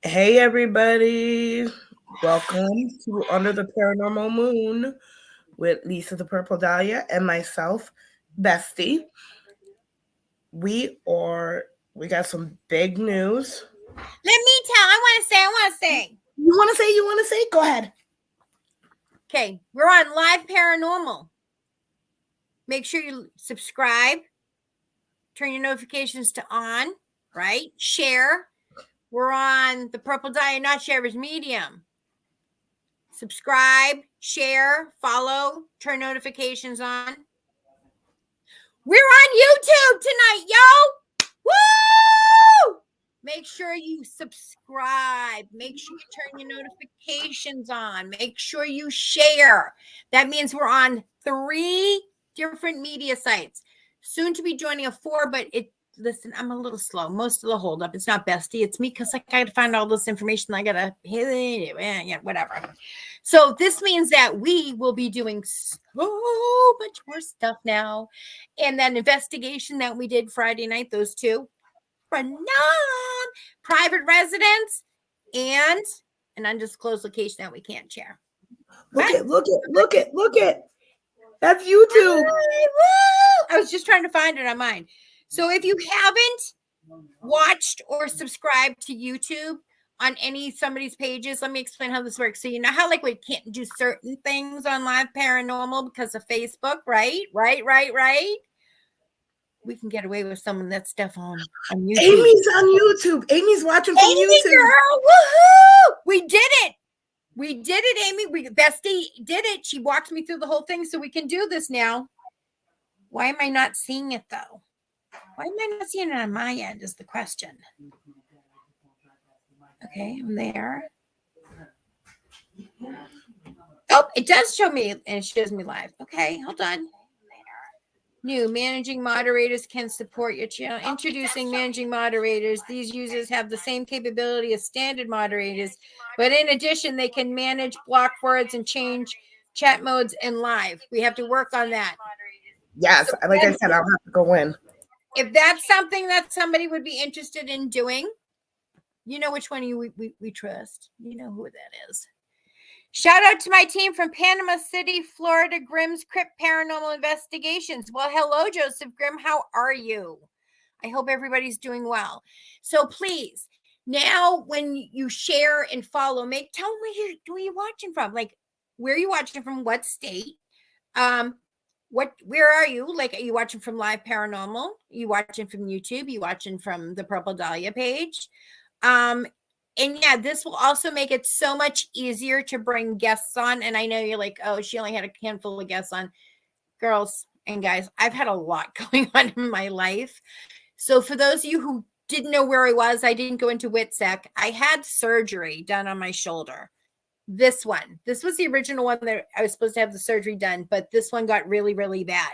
Hey everybody, welcome to Under the Paranormal Moon with Lisa the Purple Dahlia and myself, Bestie. We are we got some big news. Let me tell. I want to say. You want to say? Go ahead. Okay, we're on Live Paranormal. Make sure you subscribe. Turn your notifications to on, right? Share. We're on the Purple Dahlia Not Sharers Medium. Subscribe, share, follow, turn notifications on. We're on YouTube tonight, yo! Woo! Make sure you subscribe. Make sure you turn your notifications on. Make sure you share. That means we're on 3 different media sites. Soon to be joining a 4, but listen, I'm a little slow. Most of the holdup, it's not Bestie. It's me because I got to find all this information. I got to, yeah, whatever. So this means that we will be doing so much more stuff now. And that investigation that we did Friday night, those 2, private residence and an undisclosed location that we can't share. Look it. That's YouTube. I was just trying to find it on mine. So if you haven't watched or subscribed to YouTube on somebody's pages, let me explain how this works. So you know how like we can't do certain things on Live Paranormal because of Facebook, right? We can get away with some of that stuff on YouTube. Amy's on YouTube. Amy's watching from YouTube. Girl, woohoo! We did it, Amy. Bestie did it. She walked me through the whole thing, so we can do this now. Why am I not seeing it though? Why am I not seeing it on my end is the question. Okay, I'm there. Oh, it does show me, and it shows me live. Okay, hold on. New managing moderators can support your channel. Introducing managing moderators. These users have the same capability as standard moderators, but in addition, they can manage block words and change chat modes in live. We have to work on that. Yes, so like I said, I'll have to go in. If that's something that somebody would be interested in doing, you know which one we trust. You know who that is. Shout out to my team from Panama City, Florida, Grimm's Crypt Paranormal Investigations. Well, hello, Joseph Grimm. How are you? I hope everybody's doing well. So please, now when you share and follow, tell them where you're watching from. Like, where are you watching from? What state? Where are you? Like, are you watching from Live Paranormal? Are you watching from YouTube? Are you watching from the Purple Dahlia page? And yeah, this will also make it so much easier to bring guests on. And I know you're like, oh, she only had a handful of guests on. Girls and guys, I've had a lot going on in my life. So for those of you who didn't know where I was, I didn't go into WITSEC. I had surgery done on my shoulder. This was the original one that I was supposed to have the surgery done, but this one got really, really bad.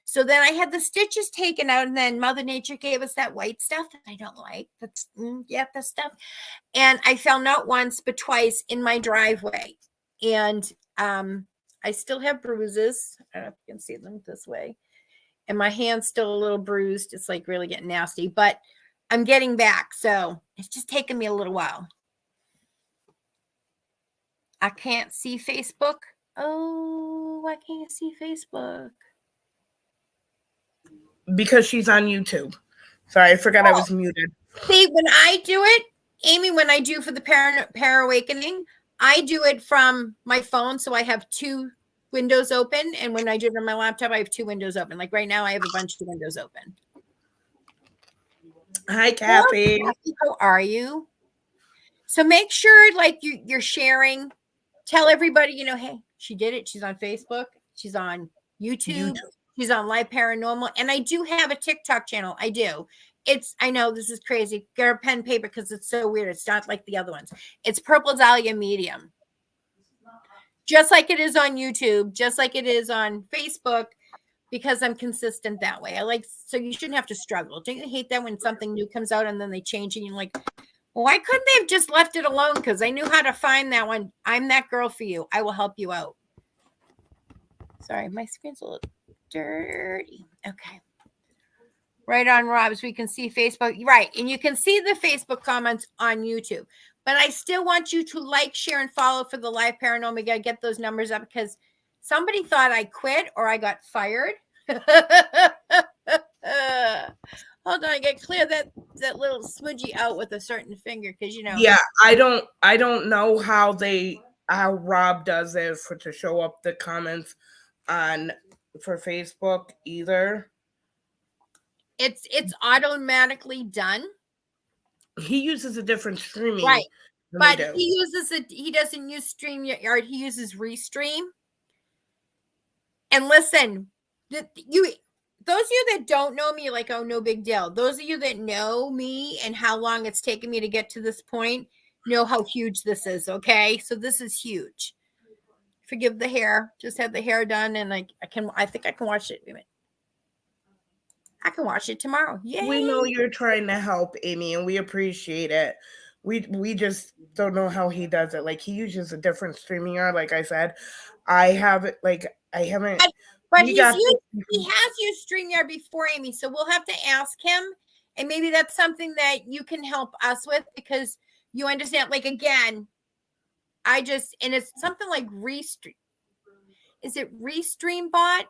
So then I had the stitches taken out, and then Mother Nature gave us that white stuff that I don't like. That's that stuff. And I fell not once, but twice in my driveway. And I still have bruises. I don't know if you can see them this way. And my hand's still a little bruised. It's like really getting nasty, but I'm getting back. So it's just taken me a little while. I can't see Facebook. Oh, why can't you see Facebook? Because she's on YouTube. Sorry, I forgot I was muted. See, when I do it, Amy, when I do for the Para Awakening, I do it from my phone. So I have 2 windows open. And when I do it on my laptop, I have 2 windows open. Like right now, I have a bunch of windows open. Hi, Kathy. How are you? So make sure like you're sharing. Tell everybody, hey, she did it. She's on Facebook. She's on YouTube. She's on Live Paranormal. And I do have a TikTok channel. I do. I know this is crazy. Get a pen and paper because it's so weird. It's not like the other ones. It's Purple Dahlia Medium. Just like it is on YouTube, just like it is on Facebook, because I'm consistent that way. So you shouldn't have to struggle. Don't you hate that when something new comes out and then they change it and you're like, well, why couldn't they have just left it alone? Because I knew how to find that one. I'm that girl for you. I will help you out. Sorry, my screen's a little dirty. Okay. Right on, Rob, so we can see Facebook. Right. And you can see the Facebook comments on YouTube. But I still want you to like, share, and follow for the live paranormal. We got to get those numbers up because somebody thought I quit or I got fired. Hold on, I got to clear that little smudgy out with a certain finger because Yeah, I don't know how Rob does it to show up the comments on for Facebook either. It's automatically done. He uses a different streaming Right. than we But do. he doesn't use StreamYard, he uses Restream. And listen, those of you that don't know me, like, oh, no big deal. Those of you that know me and how long it's taken me to get to this point know how huge this is, okay? So this is huge. Forgive the hair. Just had the hair done, and I think I can watch it. Wait a minute. I can watch it tomorrow. Yay! We know you're trying to help, Amy, and we appreciate it. We just don't know how he does it. Like, he uses a different streaming yard. Like I said, I haven't. But We he has used StreamYard before, Amy. So we'll have to ask him, and maybe that's something that you can help us with because you understand. Like, again, and it's something like Restream. Is it Restream Bot?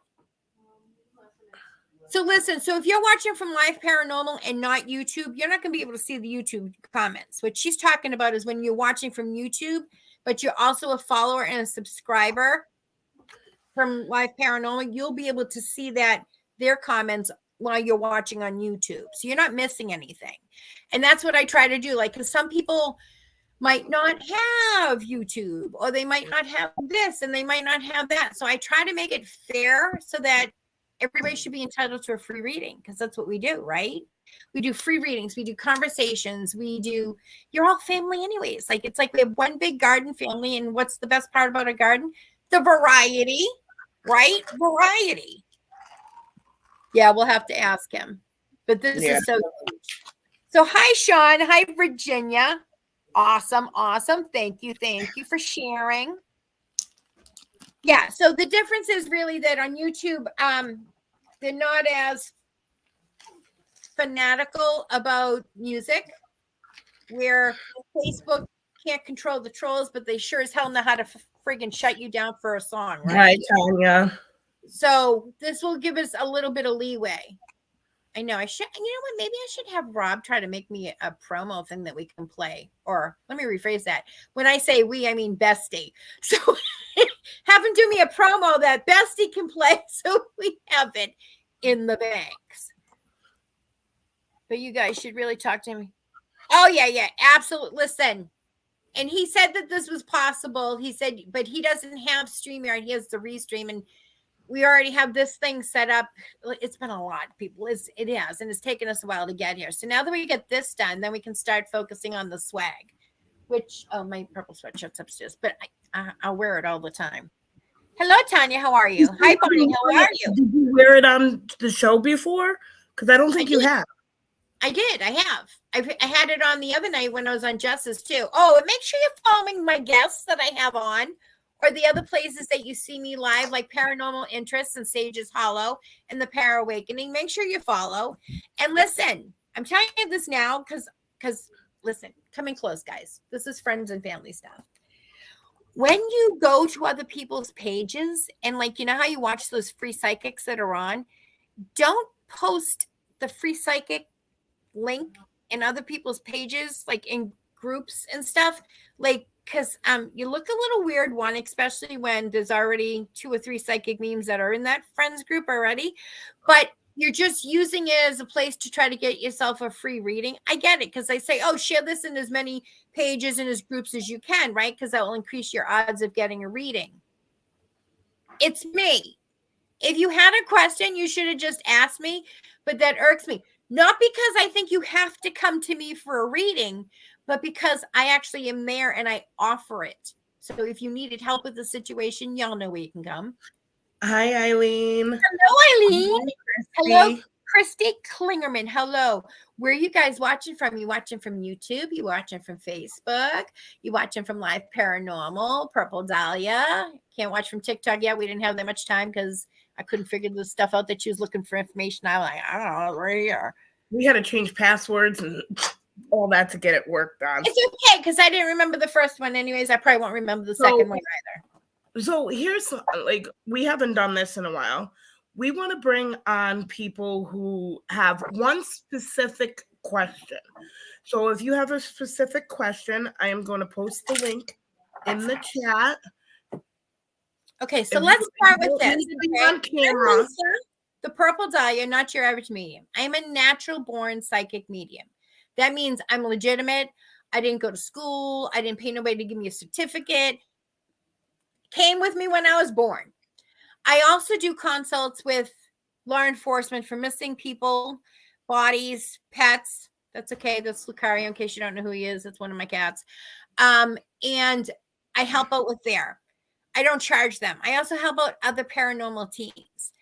So listen, so if you're watching from Live Paranormal and not YouTube, you're not going to be able to see the YouTube comments. What she's talking about is when you're watching from YouTube, but you're also a follower and a subscriber from Live Paranormal, you'll be able to see their comments while you're watching on YouTube. So you're not missing anything. And that's what I try to do. Like, because some people might not have YouTube, or they might not have this, and they might not have that. So I try to make it fair so that everybody should be entitled to a free reading, because that's what we do, right? We do free readings, we do conversations, you're all family anyways. Like, it's like we have one big garden family, and what's the best part about a garden? The variety, right? Variety. Yeah, we'll have to ask him. But this is so huge. So hi, Sean. Hi, Virginia. Awesome. Thank you for sharing. Yeah, so the difference is really that on YouTube, they're not as fanatical about music, where Facebook can't control the trolls, but they sure as hell know how to friggin' shut you down for a song, right? Right, Tanya. So this will give us a little bit of leeway. I know I should, you know what, maybe I should have Rob try to make me a promo thing that we can play. Or let me rephrase that. When I say we, I mean Bestie. So have him do me a promo that Bestie can play so we have it in the banks. But you guys should really talk to him. Oh, yeah, absolutely. Listen. And he said that this was possible. He said, but he doesn't have StreamYard. He has the Restream, and we already have this thing set up. It's been a lot, people. It has, and it's taken us a while to get here. So now that we get this done, then we can start focusing on the swag, which, my purple sweatshirt's upstairs, but I'll wear it all the time. Hello, Tanya. How are you? Hi, Bonnie. How are you? Did you wear it on the show before? Because I don't think you have. I did. I have. I had it on the other night when I was on Jess's too. Oh, and make sure you're following my guests that I have on, or the other places that you see me live, like Paranormal Interests and Sage's Hollow and the Para Awakening. Make sure you follow. And listen, I'm telling you this now because listen, coming close, guys. This is friends and family stuff. When you go to other people's pages and, like, you know how you watch those free psychics that are on, don't post the free psychic link in other people's pages, like in groups and stuff, like, because you look a little weird, one, especially when there's already 2 or 3 psychic memes that are in that friends group already, but you're just using it as a place to try to get yourself a free reading. I get it, because they say, oh, share this in as many pages and as groups as you can, right? Because that will increase your odds of getting a reading. It's me. If you had a question, you should have just asked me, but that irks me. Not because I think you have to come to me for a reading, but because I actually am there and I offer it. So if you needed help with the situation, y'all know where you can come. Hi, Eileen. Hello, Eileen. Hello, Christy Klingerman. Hello. Where are you guys watching from? You watching from YouTube? You watching from Facebook? You watching from Live Paranormal? Purple Dahlia? Can't watch from TikTok yet. We didn't have that much time because I couldn't figure the stuff out that she was looking for information. I was like, I don't know, right here. We had to change passwords and all that to get it worked on. It's okay because I didn't remember the first one anyways. I probably won't remember the second one either. So here's like, we haven't done this in a while. We want to bring on people who have one specific question. So if you have a specific question, I am going to post the link in the chat. Okay, so let's start with this. Okay? On camera. The Purple Dahlia, not your average medium. I am a natural born psychic medium. That means I'm legitimate. I didn't go to school. I didn't pay nobody to give me a certificate. Came with me when I was born. I also do consults with law enforcement for missing people, bodies, pets. That's okay. That's Lucario, in case you don't know who he is. That's one of my cats. And I help out with there. I don't charge them. I also help out other paranormal teams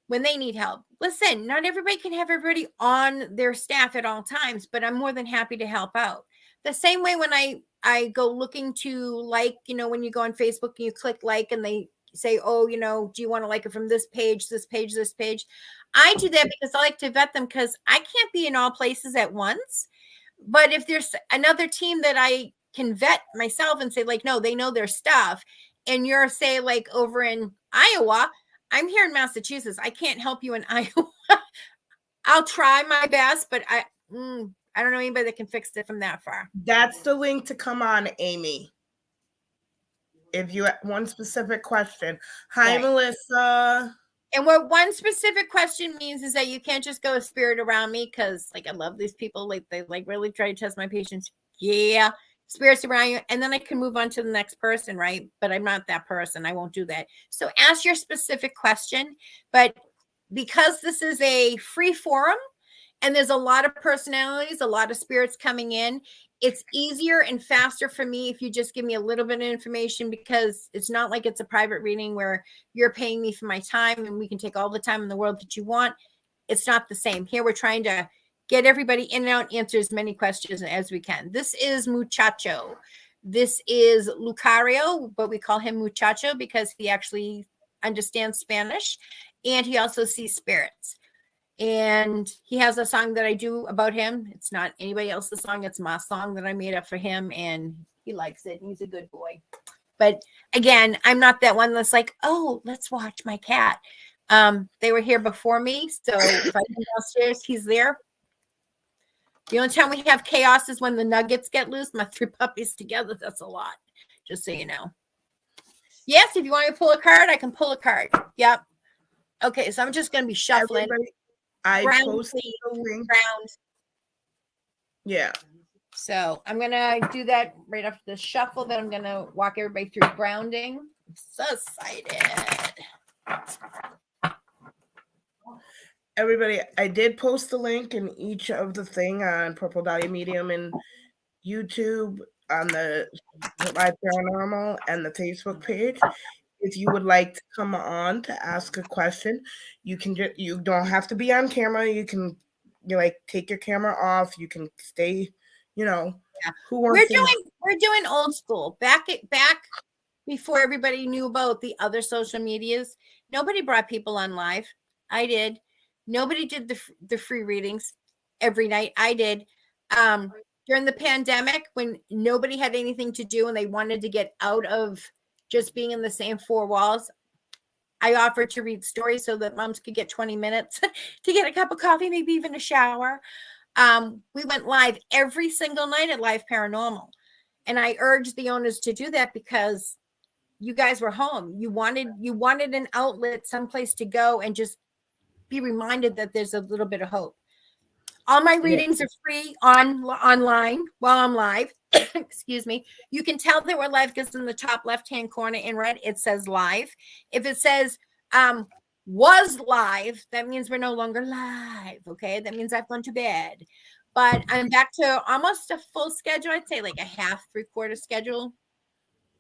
when they need help. Listen, not everybody can have everybody on their staff at all times, but I'm more than happy to help out. The same way when I go looking to, like, you know, when you go on Facebook and you click like and they say, oh, you know, do you want to like it from this page, this page, this page? I do that because I like to vet them because I can't be in all places at once. But if there's another team that I can vet myself and say, like, no, they know their stuff, and you're, say, like over in Iowa, I'm here in Massachusetts. I can't help you in Iowa. I'll try my best, but I don't know anybody that can fix it from that far. That's the link to come on, Amy. If you have one specific question. Hi, right. Melissa. And what one specific question means is that you can't just go a spirit around me because, like, I love these people. Like, they like really try to test my patience. Yeah. Spirits around you, and then I can move on to the next person, right? But I'm not that person. I won't do that. So ask your specific question. But because this is a free forum and there's a lot of personalities, a lot of spirits coming in, it's easier and faster for me if you just give me a little bit of information, because it's not like it's a private reading where you're paying me for my time and we can take all the time in the world that you want. It's not the same. Here we're trying to get everybody in and out, answer as many questions as we can. This is Muchacho. This is Lucario, but we call him Muchacho because he actually understands Spanish and he also sees spirits. And he has a song that I do about him. It's not anybody else's song. It's my song that I made up for him, and he likes it. He's a good boy. But again, I'm not that one that's like, oh, let's watch my cat. They were here before me, so if I come downstairs, he's there. The only time we have chaos is when the nuggets get loose. My 3 puppies together, that's a lot, just so you know. Yes, if you want me to pull a card, I can pull a card. Yep. Okay, so I'm just going to be shuffling. I posted the link. Yeah. So I'm going to do that right after the shuffle. Then I'm going to walk everybody through grounding. I'm so excited. Everybody, I did post the link in each of the thing on Purple Dahlia Medium and YouTube, on the Live Paranormal and the Facebook page. If you would like to come on to ask a question, you can just, you don't have to be on camera. You can, like, take your camera off. You can stay, you know. Yeah. We're doing old school. Back before everybody knew about the other social medias. Nobody brought people on live. I did. Nobody did the free readings every night. I did. During the pandemic, when nobody had anything to do and they wanted to get out of just being in the same 4 walls, I offered to read stories so that moms could get 20 minutes to get a cup of coffee, maybe even a shower. We went live every single night at Live Paranormal. And I urged the owners to do that because you guys were home. You wanted an outlet, someplace to go and just be reminded that there's a little bit of hope. All my readings are free online while I'm live. Excuse me. You can tell that we're live because in the top left-hand corner in red, it says live. If it says was live, that means we're no longer live. Okay. That means I've gone to bed. But I'm back to almost a full schedule. I'd say like a half, 3/4 schedule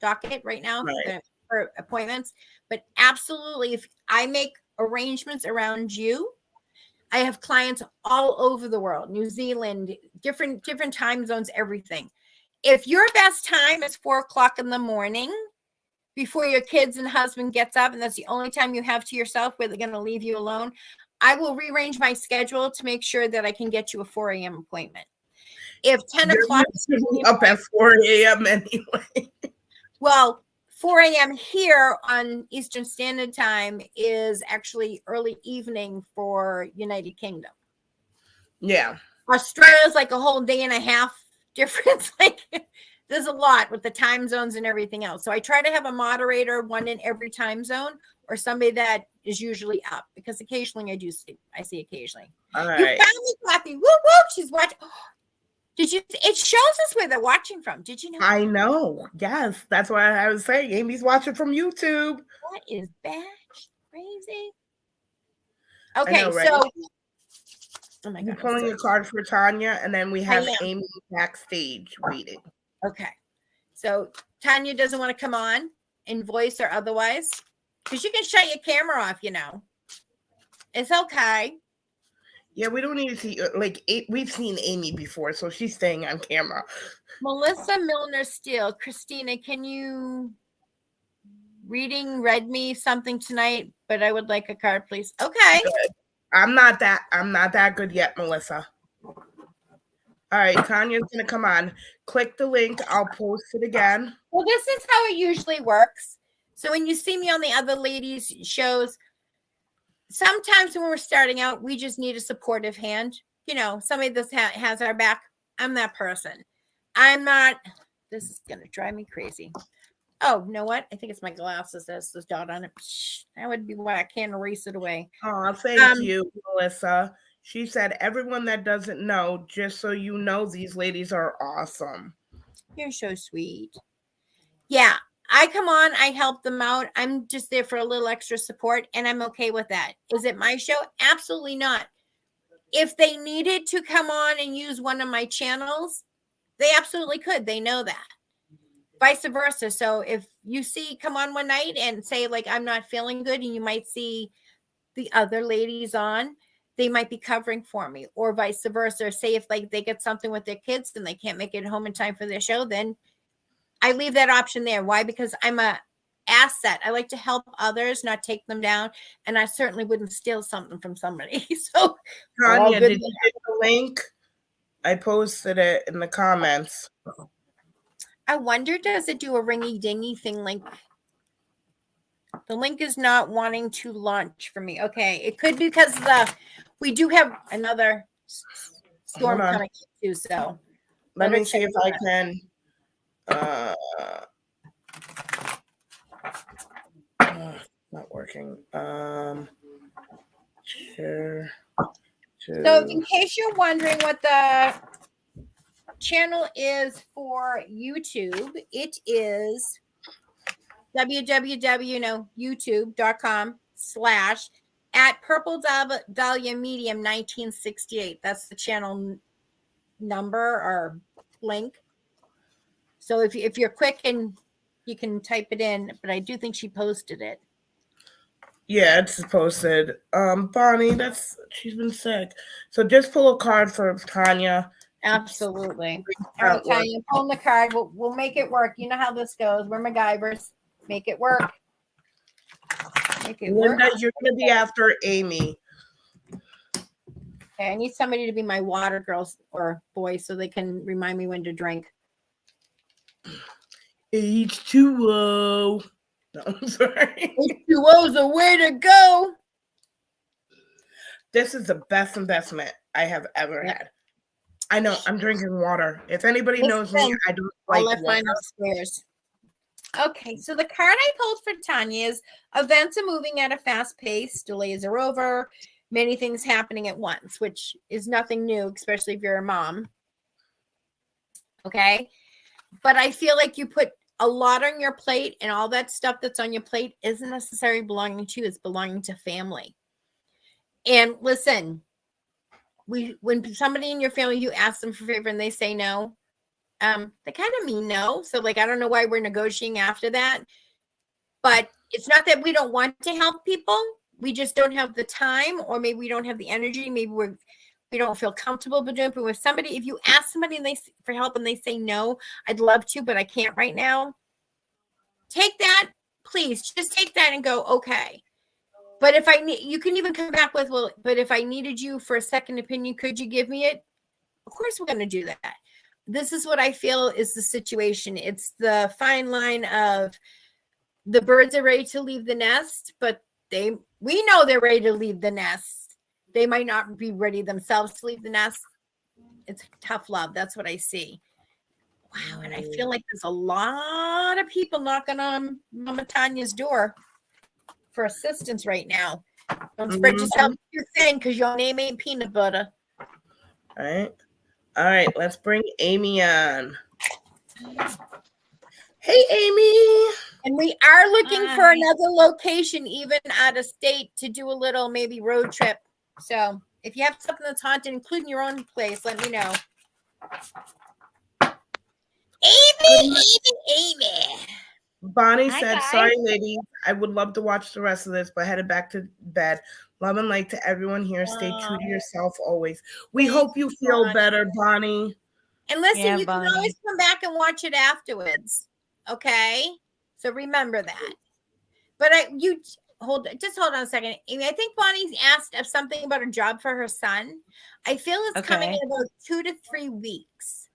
docket right now for appointments. But absolutely, if I make arrangements around you, I have clients all over the world, New Zealand, different time zones, everything. If your best time is 4:00 in the morning before your kids and husband gets up, and that's the only time you have to yourself where they're going to leave you alone, I will rearrange my schedule to make sure that I can get you a 4 a.m. appointment. if 10 You're o'clock, usually up at 4 a.m. anyway. well, 4 a.m. here on Eastern Standard Time is actually early evening for United Kingdom. Yeah. Australia's like a whole day and a half difference. Like there's a lot with the time zones and everything else. So I try to have a moderator, one in every time zone, or somebody that is usually up, because occasionally I do sleep. I see occasionally. All You right. found me, Kathy. Whoop whoop. She's watching. Did you? It shows us where they're watching from. Did you know? I know. Yes. That's why I was saying Amy's watching from YouTube. That is bad. Crazy. I Okay, know, right? so oh my You're god, pulling a card for Tanya, and then we have am. Amy backstage waiting. Okay. So Tanya doesn't want to come on in voice or otherwise, because you can shut your camera off, you know. It's okay. Yeah, we don't need to see we've seen Amy before, so she's staying on camera. Melissa Milner Steele. Christina, can you read me something tonight? But I would like a card, please. Okay. Good. I'm not that good yet, Melissa. All right, Tanya's gonna come on. Click the link. I'll post it again. Well, this is how it usually works. So when you see me on the other ladies' shows, sometimes when we're starting out, we just need a supportive hand. You know, somebody that has our back. I'm that person. I'm not. This is going to drive me crazy. Oh, you know what? I think it's my glasses. That's this dot on it. That would be why I can't erase it away. Oh, thank you, Melissa. She said, everyone that doesn't know, just so you know, these ladies are awesome. You're so sweet. Yeah, I come on, I help them out. I'm just there for a little extra support, and I'm okay with that. Is it my show? Absolutely not. If they needed to come on and use one of my channels, they absolutely could. They know that. Vice versa. So if you come on one night and say, like, I'm not feeling good, and you might see the other ladies on, they might be covering for me, or vice versa. Say if like they get something with their kids and they can't make it home in time for their show, then I leave that option there. Why? Because I'm a asset. I like to help others, not take them down. And I certainly wouldn't steal something from somebody. So Tanya, did you get the link? I posted it in the comments. I wonder, does it do a ringy dingy thing? Like the link is not wanting to launch for me. Okay. It could be because we do have another storm coming too. So let me see if I can. Not working. Share. So in case you're wondering what the channel is for YouTube, it is www.youtube.com/@Purple Dahlia Medium 1968. That's the channel number or link. So if you're quick and you can type it in, but I do think she posted it. Yeah, it's posted. Bonnie, she's been sick. So just pull a card for Tanya. Absolutely. All right, Tanya, pull the card. We'll make it work. You know how this goes. We're MacGyvers. Make it work. Make it Linda, work. you're gonna be after Amy. Okay, I need somebody to be my water girls or boy so they can remind me when to drink. H2O. No, I'm sorry. H2O is the way to go. This is the best investment I have ever had. I know. I'm drinking water. If anybody knows me, I don't like water. Upstairs. Okay, so the card I pulled for Tanya is events are moving at a fast pace. Delays are over. Many things happening at once, which is nothing new, especially if you're a mom. Okay. But I feel like you put a lot on your plate, and all that stuff that's on your plate isn't necessarily belonging to you. It's belonging to family. And listen, when somebody in your family, you ask them for a favor and they say no, they kind of mean no. So like, I don't know why we're negotiating after that, but it's not that we don't want to help people. We just don't have the time, or maybe we don't have the energy. Maybe we don't feel comfortable doing it. But with somebody, if you ask somebody and for help and they say no, I'd love to, but I can't right now. Take that, please. Just take that and go, okay. But if you can even come back with, well, but if I needed you for a second opinion, could you give me it? Of course, we're going to do that. this is what I feel is the situation. It's the fine line of the birds are ready to leave the nest, but we know they're ready to leave the nest. They might not be ready themselves to leave the nest. It's tough love. That's what I see. Wow. And I feel like there's a lot of people knocking on Mama Tanya's door for assistance right now. Don't spread yourself too thin because your name ain't peanut butter. All right. Let's bring Amy on. Hey, Amy. And we are looking for another location, even out of state, to do a little maybe road trip. So if you have something that's haunted, including your own place, let me know. Amy. Bonnie said, guys. Sorry, ladies. I would love to watch the rest of this, but headed back to bed. Love and light to everyone here. Stay true to yourself always. We hope you feel better, Bonnie. And listen, you can always come back and watch it afterwards. Okay? So remember that. But hold on a second. Amy, I think Bonnie asked something about a job for her son. I feel it's coming in about 2 to 3 weeks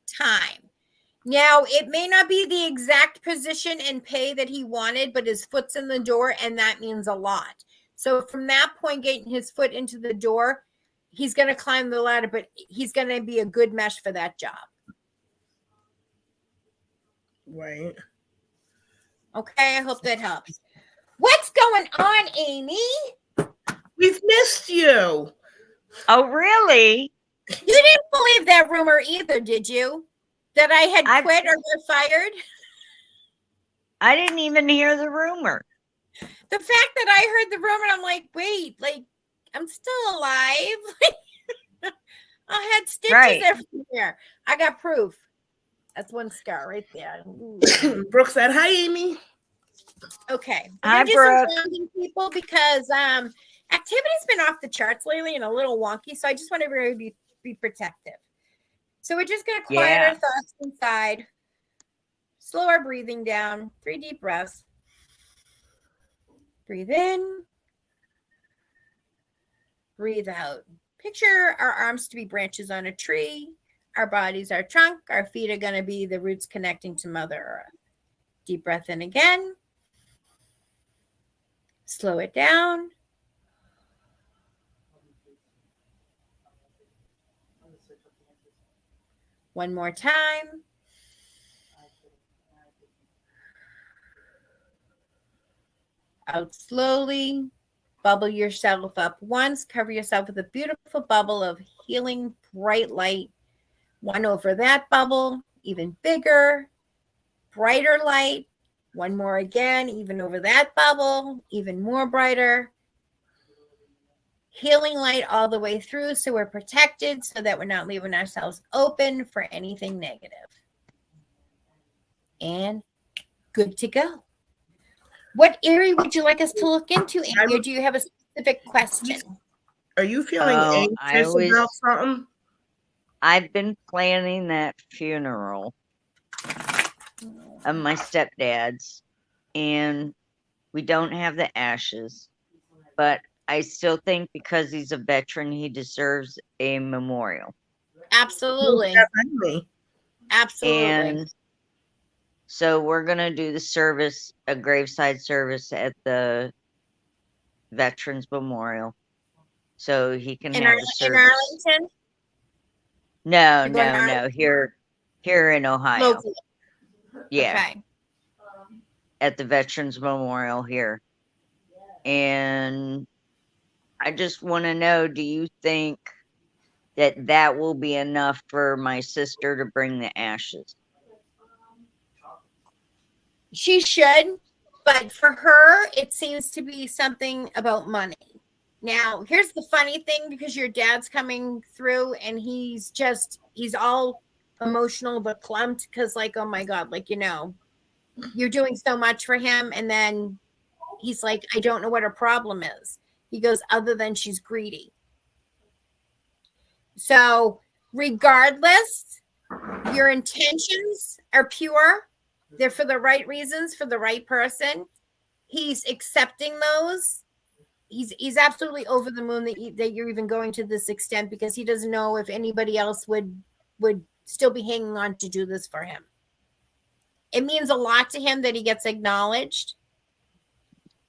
time. Now, it may not be the exact position and pay that he wanted, but his foot's in the door, and that means a lot. So from that point, getting his foot into the door, he's going to climb the ladder, but he's going to be a good mesh for that job. Right. Okay, I hope that helps. What's going on, Amy? We've missed you. Oh, really? You didn't believe that rumor either, did you? That I had quit or got fired? I didn't even hear the rumor. The fact that I heard the rumor, I'm like, wait, like, I'm still alive. I had stitches everywhere. I got proof. That's one scar right there. Brooke said, hi, Amy. Okay. Hi, Brooke. People, because activity's been off the charts lately and a little wonky, so I just want to be protective. So we're just going to quiet our thoughts inside, slow our breathing down, 3 deep breaths. Breathe in, breathe out. Picture our arms to be branches on a tree. Our body's our trunk. Our feet are going to be the roots connecting to Mother Earth. Deep breath in again. Slow it down. One more time. Out slowly. Bubble yourself up once. Cover yourself with a beautiful bubble of healing bright light. One over that bubble, even bigger, brighter light. One more again, even over that bubble, even more brighter. Healing light all the way through so we're protected, so that we're not leaving ourselves open for anything negative. And good to go. What area would you like us to look into, Amy, or do you have a specific question? Are you feeling anxious about something? I've been planning that funeral of my stepdad's, and we don't have the ashes, but I still think because he's a veteran, he deserves a memorial. Absolutely. Absolutely. And so we're going to do the service, a graveside service at the Veterans Memorial. So he can have the service. In Arlington? No. Here in Ohio. Locally. Yeah. Okay. At the Veterans Memorial here. And I just want to know, do you think that will be enough for my sister to bring the ashes? She should, but for her, it seems to be something about money. Now, here's the funny thing, because your dad's coming through and he's all emotional but clumped because, like, oh my God, like, you're doing so much for him. And then he's like, I don't know what her problem is. He goes, other than she's greedy. So regardless, your intentions are pure. They're for the right reasons, for the right person. He's accepting those. He's absolutely over the moon that you're even going to this extent, because he doesn't know if anybody else would still be hanging on to do this for him. It means a lot to him that he gets acknowledged.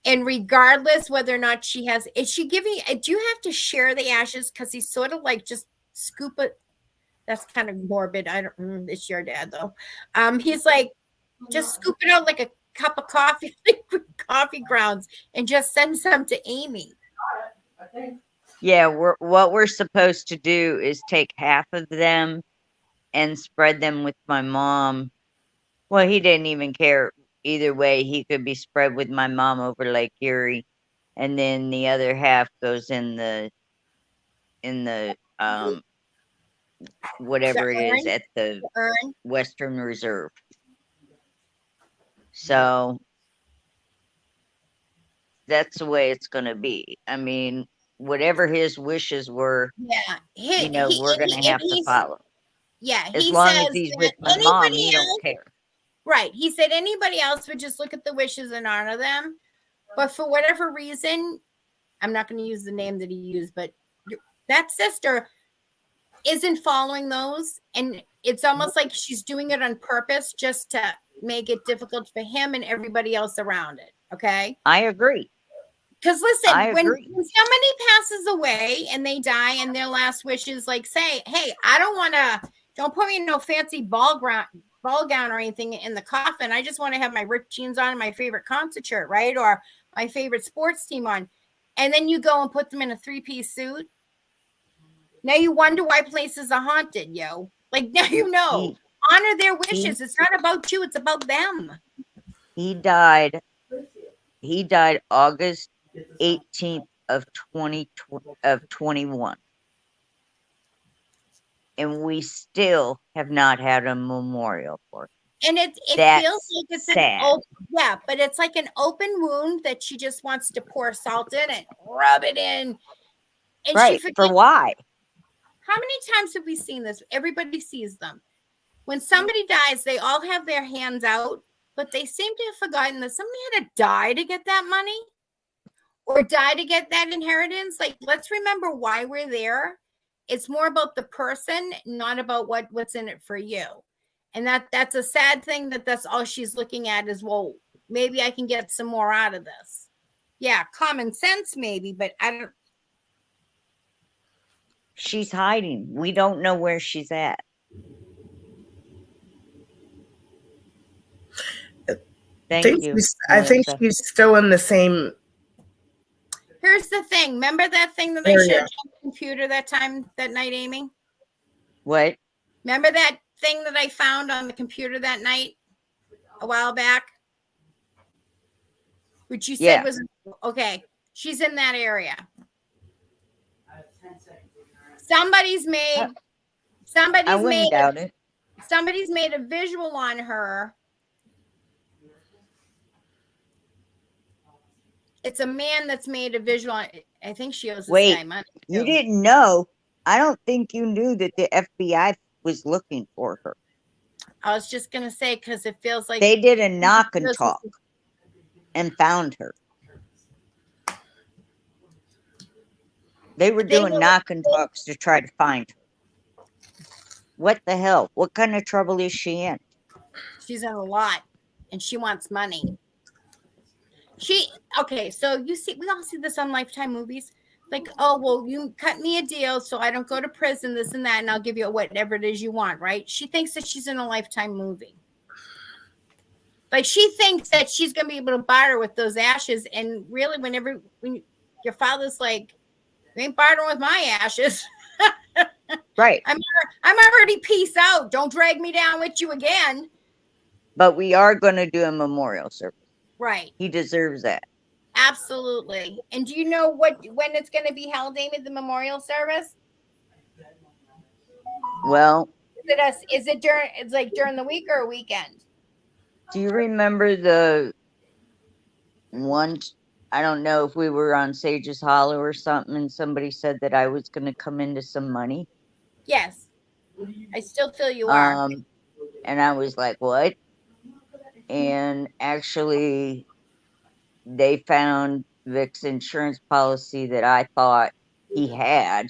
And regardless whether or not she has, is she giving, do you have to share the ashes? Because he's sort of like just scoop it. That's kind of morbid. I don't, it's your dad though. He's like, just scoop it out like a cup of coffee, liquid coffee grounds, and just send some to Amy. Yeah, what we're supposed to do is take half of them and spread them with my mom. Well, he didn't even care either way. He could be spread with my mom over Lake Erie, and then the other half goes in the whatever it is at the Western Reserve. So that's the way it's going to be. I mean, whatever his wishes were, yeah, we're going to have to follow. Yeah, as long as he's with my mom, he don't care. Right. He said anybody else would just look at the wishes and honor them. But for whatever reason, I'm not going to use the name that he used, but that sister isn't following those. And it's almost like she's doing it on purpose just to make it difficult for him and everybody else around it. Okay. I agree. Because listen, when somebody passes away and they die and their last wish is like, say, hey, I don't put me in no fancy ball gown or anything in the coffin. I just want to have my ripped jeans on and my favorite concert shirt, right? Or my favorite sports team on. And then you go and put them in a 3-piece suit. Now you wonder why places are haunted, yo. Like now you know. Honor their wishes. It's not about you, it's about them. He died August 18th of 21. And we still have not had a memorial for him. And it feels like it's sad. But it's like an open wound that she just wants to pour salt in and rub it in. And right. For why? How many times have we seen this? Everybody sees them. When somebody dies, they all have their hands out, but they seem to have forgotten that somebody had to die to get that money or die to get that inheritance. Like, let's remember why we're there. It's more about the person, not about what's in it for you. And that's a sad thing that's all she's looking at is, well, maybe I can get some more out of this. Yeah, common sense maybe, but I don't. She's hiding. We don't know where she's at. Thank you. I think she's still in the same. Here's the thing. Remember that thing that I showed you on the computer that night, Amy? What? Remember that thing that I found on the computer that night a while back? Which you said was okay. She's in that area. Somebody's made a visual on her. It's a man that's made a visual on it. I think she owes this guy money. You didn't know. I don't think you knew that the FBI was looking for her. I was just going to say, because it feels like they did a knock and talk and found her. They were doing knock and talks to try to find her. What the hell? What kind of trouble is she in? She's in a lot, and she wants money. Okay, so you see, we all see this on Lifetime movies. Like, oh, well, you cut me a deal so I don't go to prison, this and that, and I'll give you whatever it is you want, right? She thinks that she's in a Lifetime movie. Like, she thinks that she's going to be able to barter with those ashes, and really, when your father's like, you ain't bartering with my ashes. Right. I'm already peace out. Don't drag me down with you again. But we are going to do a memorial service. Right. He deserves that. Absolutely. And do you know when it's going to be held, Amy, the memorial service? Well, is it during the week or a weekend? Do you remember the one? I don't know if we were on Sage's Hollow or something, and somebody said that I was going to come into some money. Yes, I still feel you are. And I was like, what? And actually, they found Vic's insurance policy that I thought he had.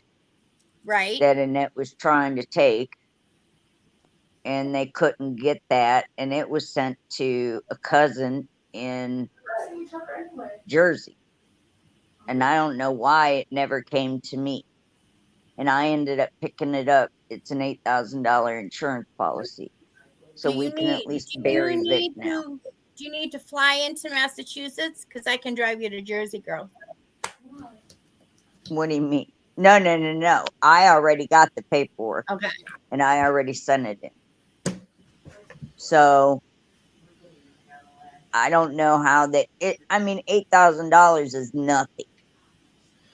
Right. That Annette was trying to take. and they couldn't get that, and it was sent to a cousin in Jersey. And I don't know why it never came to me. And I ended up picking it up. It's an $8,000 insurance policy. So we can at least bury Vic now. Do you need to fly into Massachusetts? Because I can drive you to Jersey, girl. What do you mean? No. I already got the paperwork. Okay. And I already sent it in. So I don't know how that $8,000 is nothing.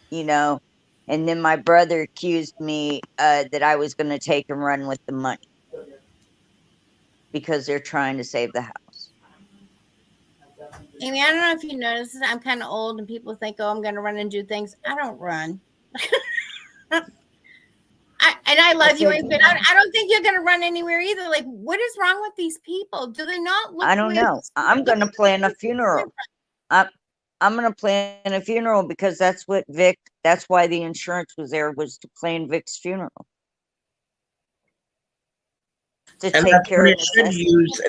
You know? And then my brother accused me that I was going to take and run with the money because they're trying to save the house. Amy, I don't know if you notice, I'm kind of old and people think, oh, I'm going to run and do things. I don't run. I love you, but I don't think you're going to run anywhere either. Like, what is wrong with these people? Do they not look? I don't know. I'm going to plan a funeral. I'm going to plan a funeral because that's why the insurance was there, was to plan Vic's funeral. To and take care of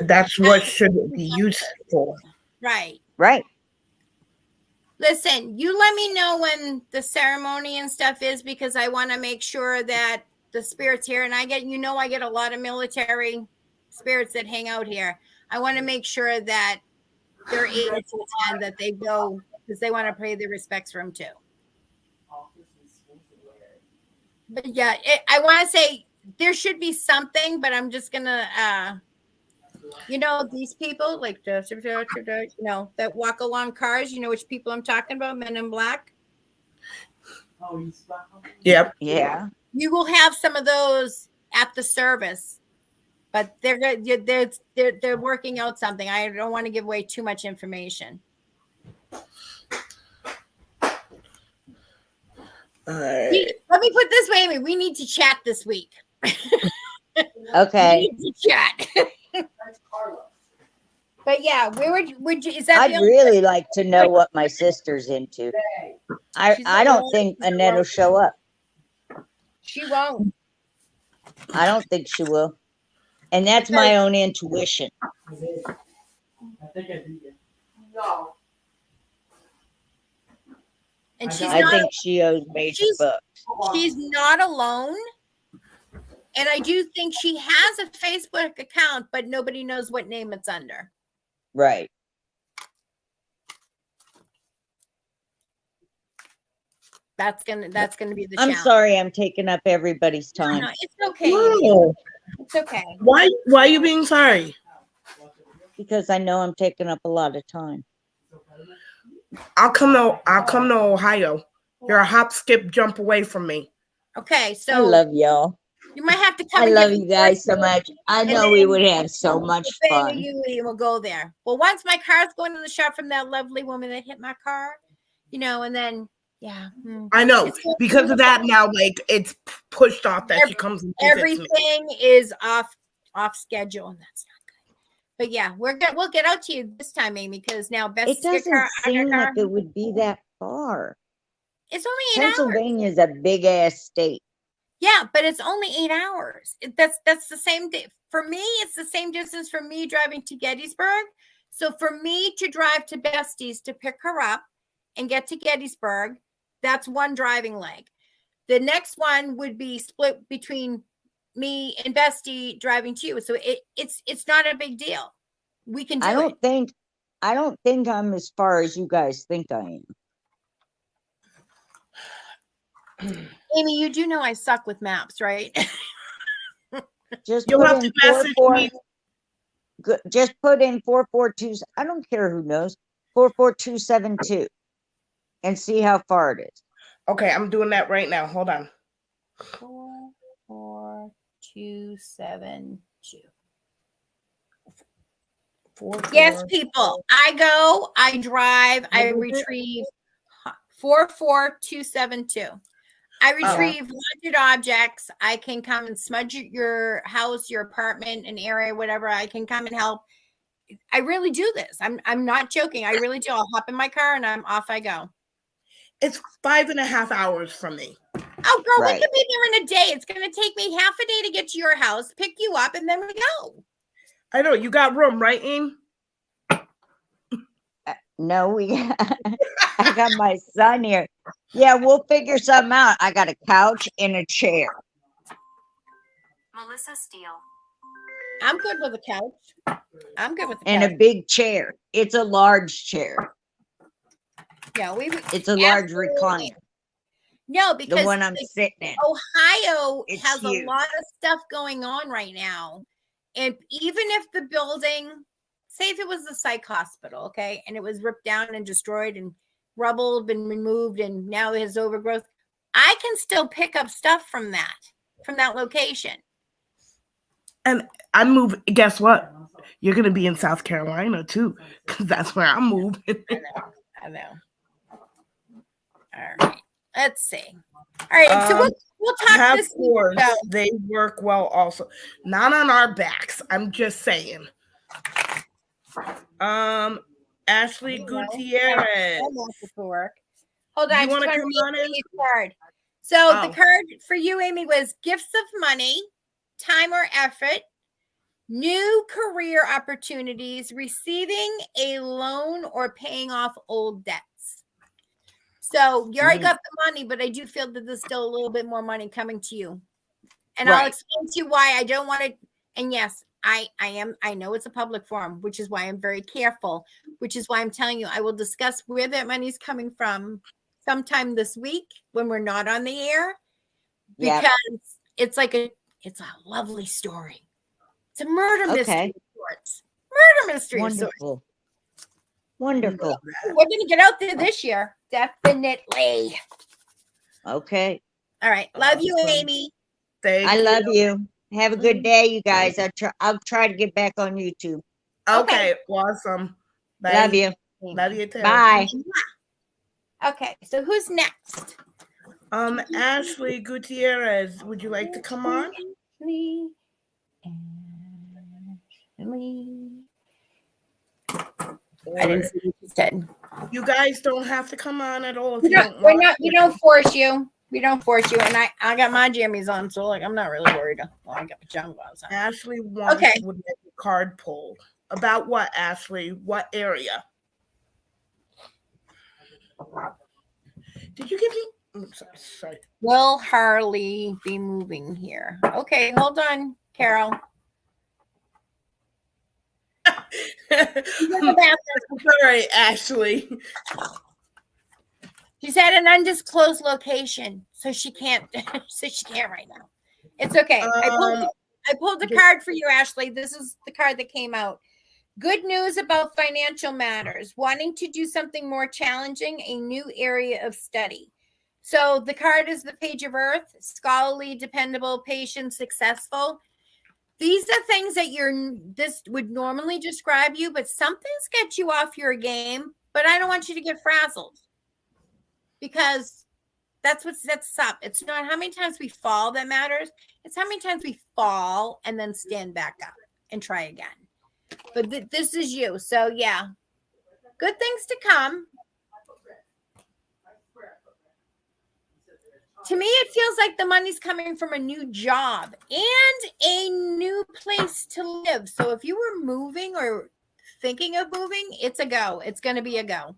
that's what should be used for. Right. Right. Listen, you let me know when the ceremony and stuff is, because I want to make sure that the spirits here, and I get a lot of military spirits that hang out here. I want to make sure that they're able to attend, that they go, because they want to pay their respects for him too. But yeah, I want to say there should be something, but I'm just gonna these people like that walk along cars, which people I'm talking about, men in black. Yep. Yeah. You will have some of those at the service, but they're working out something. I don't want to give away too much information. All right. Let me put it this way, Amy. We need to chat this week. Okay. We need to chat. But yeah, where would you? Is that? I'd really like to know what my sister's into. I don't think Annette will show up. She won't. I don't think she will. And that's my own intuition. No. And I think she owes major bucks. She's not alone. And I do think she has a Facebook account, but nobody knows what name it's under. Right. That's gonna be the challenge. I'm sorry I'm taking up everybody's time. No, it's okay. No. It's okay. Why are you being sorry? Because I know I'm taking up a lot of time. I'll come to Ohio. You're a hop, skip, jump away from me. Okay, so I love y'all. You might have to come. I love you guys so much. I know we would have so much fun. You will go there. Well, once my car's going to the shop from that lovely woman that hit my car, and then yeah. I know because of that now, like it's pushed off that she comes and everything is off schedule, and that's not good. But yeah, we'll get out to you this time, Amy, because now it doesn't seem like it would be that far. It's only 8 hours. Pennsylvania is a big ass state. Yeah, but it's only 8 hours. That's the same day. For me, it's the same distance for me driving to Gettysburg. So for me to drive to Bestie's to pick her up and get to Gettysburg, that's one driving leg. The next one would be split between me and Bestie driving to you. So it's not a big deal. We can do it. I don't think I'm as far as you guys think I am. Amy, you do know I suck with maps, right? Just put in 442. I don't care who knows. 44272 and see how far it is. Okay, I'm doing that right now. Hold on. 44272. Yes, people. I drive, I retrieve 44272. I retrieve haunted objects. I can come and smudge your house, your apartment, an area, whatever. I can come and help. I really do this. I'm not joking. I really do. I'll hop in my car and I'm off I go. It's 5.5 hours from me. Oh, girl, we Right. could be there in a day. It's going to take me half a day to get to your house, pick you up, and then we go. I know you got room, right, Aim? No, I got my son here. Yeah, we'll figure something out. I got a couch and a chair. Melissa Steele. I'm good with the couch. I'm good with the And couch. a big chair. It's a large chair. Yeah, It's a large absolutely. recliner. No, The because one I'm sitting in. Ohio It's has huge. a lot of stuff going on right now. And even if the building, say if it was the psych hospital, okay, and it was ripped down and destroyed and rubble been removed and now it has overgrowth, I can still pick up stuff from that location. And I'm moving. Guess what? You're gonna be in South Carolina too, because that's where I'm moving. I know. All right. Let's see. All right. So we'll talk Have this cords. week. They work well also. Not on our backs. I'm just saying. Ashley Gutierrez. Hold on. You want to trying come read on in? Amy's card. So the card for you, Amy, was gifts of money, time or effort, new career opportunities, receiving a loan, or paying off old debts. So you already got the money, but I do feel that there's still a little bit more money coming to you. And I'll explain to you why I don't want to. And yes, I know it's a public forum, which is why I'm very careful, which is why I'm telling you, I will discuss where that money's coming from sometime this week when we're not on the air, because it's a lovely story. It's a murder mystery of sorts. Murder mystery of sorts. Wonderful. We're going to get out there this year. Definitely. Okay. All right. Love you, Amy. I love you. Have a good day, you guys. I'll try to get back on YouTube. Okay. Awesome. Bye. Love you. Love you too. Bye. Okay. So who's next? Ashley Gutierrez, would you like to come on? I didn't see what you said. You guys don't have to come on at all if We you don't don't, want. we don't force you. We don't force you. And I got my jammies on, so like I'm not really worried. Well, I got my jam gloves on. Ashley would like a card pull. About what, Ashley? What area? Did you give me? I'm sorry. Will Harley be moving here? Okay, hold on, Carol. Sorry, Ashley. She's at an undisclosed location, so she can't. So she can't right now. It's okay. I pulled the card for you, Ashley. This is the card that came out. Good news about financial matters. Wanting to do something more challenging, a new area of study. So the card is the Page of Earth, scholarly, dependable, patient, successful. These are things that this would normally describe you, but something's got you off your game. But I don't want you to get frazzled, because that's what sets us up. It's not how many times we fall that matters. It's how many times we fall and then stand back up and try again. But this is you. So yeah, good things to come. To me, it feels like the money's coming from a new job and a new place to live. So if you were moving or thinking of moving, it's a go. It's going to be a go.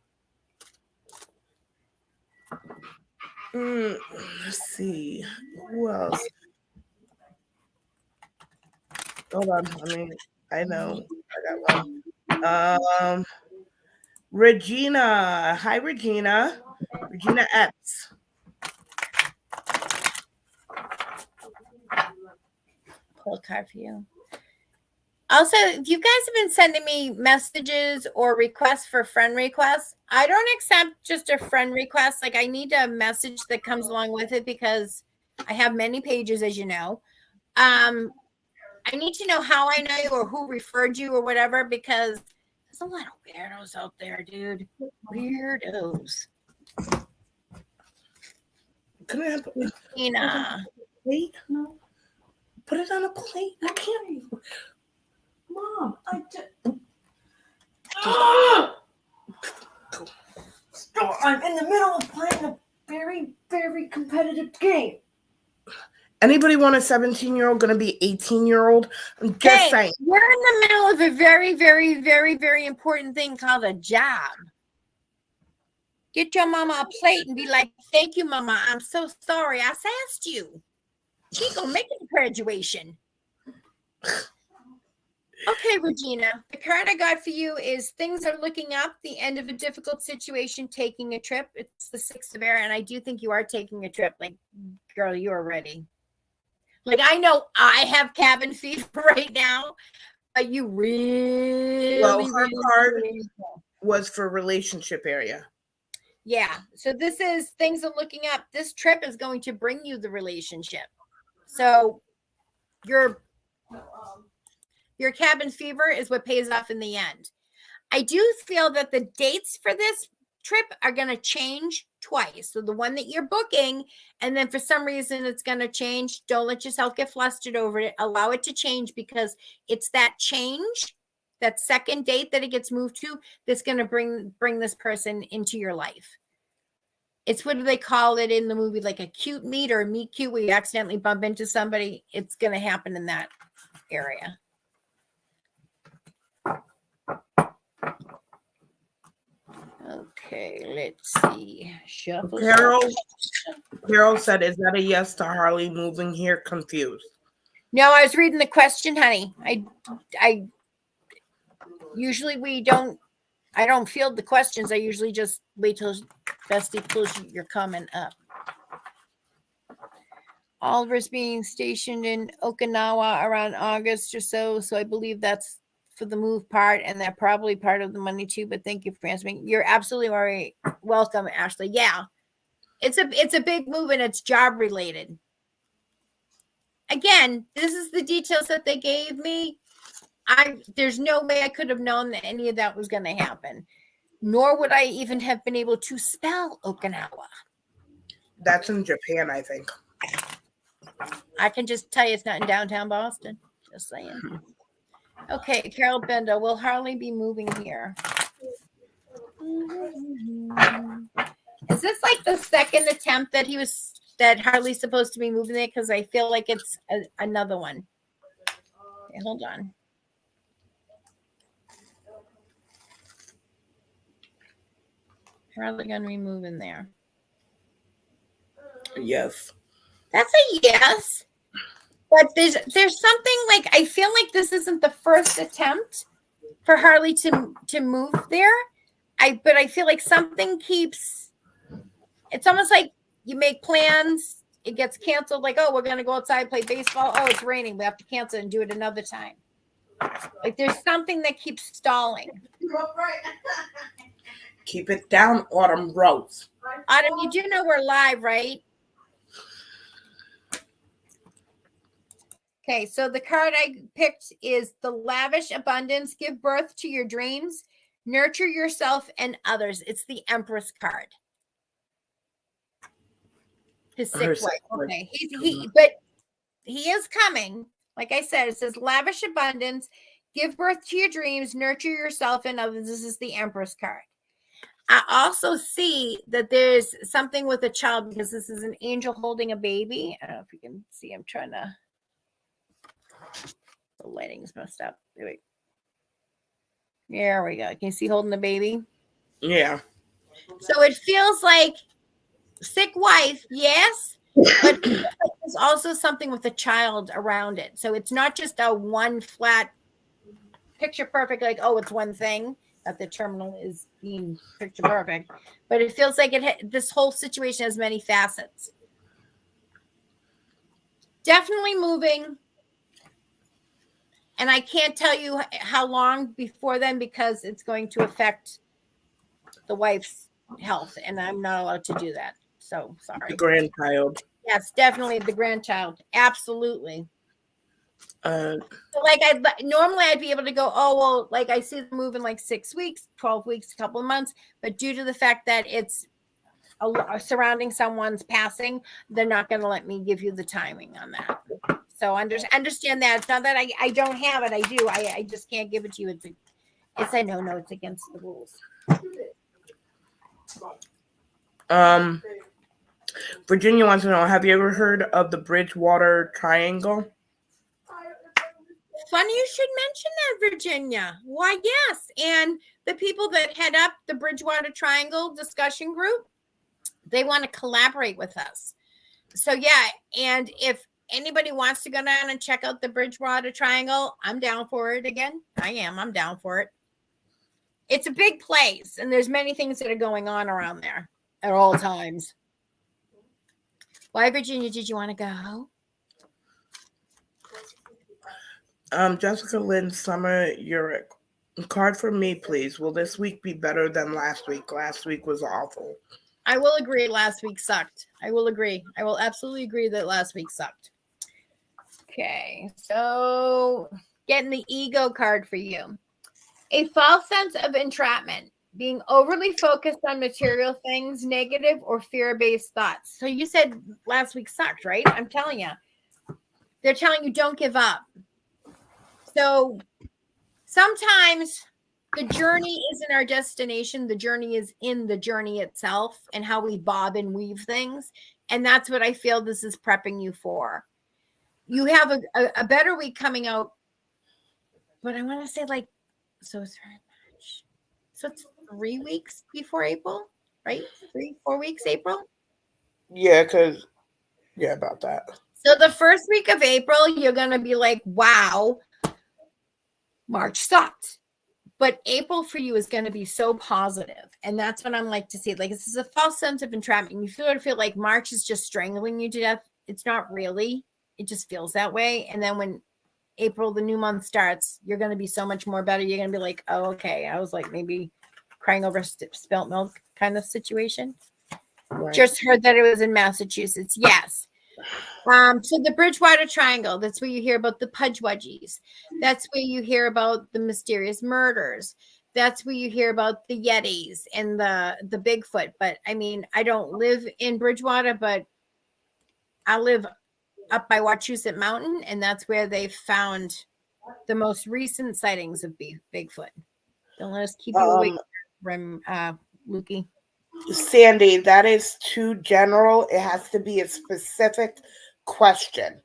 Let's see. Who else? Hold on. I know. I got one. Regina. Hi, Regina. Regina Epps. Pull a card for you. Also, if you guys have been sending me messages or requests for friend requests, I don't accept just a friend request. Like, I need a message that comes along with it, because I have many pages, as you know. I need to know how I know you or who referred you or whatever, because there's a lot of weirdos out there, dude. Weirdos. Can I have plate? No. Put it on a plate. I can't. Mom, I just. Stop! I'm in the middle of playing very, very competitive game. Anybody want a 17-year-old going to be 18-year-old? I'm just Okay, saying. we're in the middle of a very, very, very, very important thing called a job. Get your mama a plate and be like, thank you, mama. I'm so sorry. I sassed you. She gonna make it to graduation. Okay, Regina, the card I got for you is things are looking up, the end of a difficult situation, taking a trip. It's the 6 of air, and I do think you are taking a trip. Like, girl, you are ready. Like, I know I have cabin fever right now, but you really, Well, her really, card really was for relationship area. yeah. So this is things are looking up. This trip is going to bring you the relationship. So your cabin fever is what pays off in the end. I do feel that the dates for this trip are going to change twice. So the one that you're booking, and then for some reason it's going to change. Don't let yourself get flustered over it. Allow it to change, because it's that change, that second date that it gets moved to, that's going to bring this person into your life. It's what do they call it in the movie, like a cute meet or a meet cute, where you accidentally bump into somebody. It's going to happen in that area. Okay, let's see. Shuffle. Carol said, is that a yes to Harley moving here? Confused. No, I was reading the question, honey. I usually I don't field the questions. I usually just wait till Bestie pulls your comment up. Oliver's being stationed in Okinawa around August or so. So I believe that's for the move part, and they're probably part of the money too. But thank you for answering. You're absolutely right. Welcome, Ashley. Yeah. It's a big move, and it's job related. Again, this is the details that they gave me. There's no way I could have known that any of that was going to happen, nor would I even have been able to spell Okinawa. That's in Japan, I think. I can just tell you it's not in downtown Boston. Just saying. Okay, Carol Benda, will Harley be moving here? Is this like the second attempt that Harley's supposed to be moving there? Because I feel like it's another one. Okay, hold on. Harley gonna be moving there. Yes. That's a yes. But there's something like, I feel like this isn't the first attempt for Harley to move there. But I feel like something keeps. It's almost like you make plans, it gets canceled. Like, oh, we're gonna go outside, play baseball. Oh, it's raining. We have to cancel and do it another time. Like, there's something that keeps stalling. Keep it down, Autumn Rose. Autumn, you do know we're live, right? Okay, so the card I picked is the lavish abundance. Give birth to your dreams, nurture yourself and others. It's the Empress card. His sick wife. Okay, but he is coming. Like I said, it says lavish abundance. Give birth to your dreams, nurture yourself and others. This is the Empress card. I also see that there's something with a child, because this is an angel holding a baby. I don't know if you can see. I'm trying to. The lighting's messed up. There we go. Can you see holding the baby? Yeah. So it feels like sick wife, yes, but there's also something with a child around it. So it's not just a one flat picture perfect, like, oh, it's one thing, that the terminal is being picture perfect, but it feels like this whole situation has many facets. Definitely moving. And I can't tell you how long before then, because it's going to affect the wife's health, and I'm not allowed to do that. So sorry. The grandchild. Yes, definitely the grandchild. Absolutely. So like normally I'd be able to go, oh, well, like I see them moving like 6 weeks, 12 weeks, a couple of months. But due to the fact that it's surrounding someone's passing, they're not going to let me give you the timing on that. So understand that. It's not that I don't have it. I do. I just can't give it to you. It's a no. It's against the rules. Virginia wants to know, have you ever heard of the Bridgewater Triangle? Funny you should mention that, Virginia. Why, yes. And the people that head up the Bridgewater Triangle discussion group, they want to collaborate with us. So, yeah. And if anybody wants to go down and check out the Bridgewater Triangle, I'm down for it again. I'm down for it. It's a big place, and there's many things that are going on around there at all times. Why, Virginia, did you want to go? Jessica Lynn Summer Urick. Card for me, please. Will this week be better than last week? Last week was awful. I will agree last week sucked. I will agree. I will absolutely agree that last week sucked. Okay, so getting the ego card for you. A false sense of entrapment, being overly focused on material things, negative or fear-based thoughts. So you said last week sucked, right? I'm telling you. They're telling you don't give up. So sometimes the journey isn't our destination. The journey is in the journey itself and how we bob and weave things. And that's what I feel this is prepping you for. You have a better week coming out. But I want to say so it's very much. So it's 3 weeks before April, right? 4 weeks, April? Yeah, about that. So the first week of April, you're going to be like, wow, March sucked. But April for you is going to be so positive. And that's what I'm like to see. Like, this is a false sense of entrapment. You feel like March is just strangling you to death. It's not really. It just feels that way. And then when April, the new month starts, you're going to be so much more better. You're going to be like, oh, okay. I was like maybe crying over spilt milk kind of situation. Right. Just heard that it was in Massachusetts. Yes. So the Bridgewater Triangle, that's where you hear about the Pudgewudgies. That's where you hear about the mysterious murders. That's where you hear about the Yetis and the Bigfoot. But I mean, I don't live in Bridgewater, but I live up by Wachusett Mountain, and that's where they found the most recent sightings of Bigfoot. Don't let us keep you awake, Lukey. Sandy, that is too general. It has to be a specific question.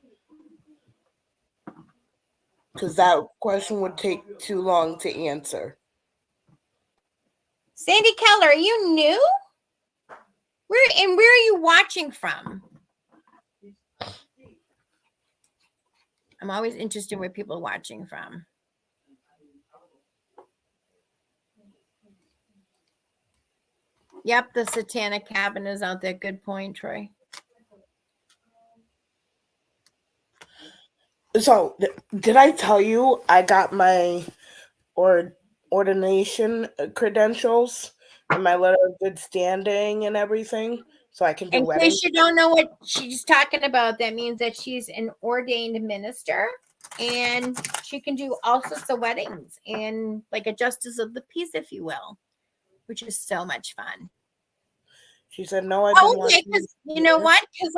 Because that question would take too long to answer. Sandy Keller, are you new? Where are you watching from? I'm always interested in where people are watching from. Yep, the Satanic Cabin is out there. Good point, Troy. So, did I tell you I got my ordination credentials and my letter of good standing and everything? So I can do weddings. In case you don't know what she's talking about, that means that she's an ordained minister and she can do all sorts of weddings and like a justice of the peace, if you will, which is so much fun. She said, no, I don't want to. You know what? Because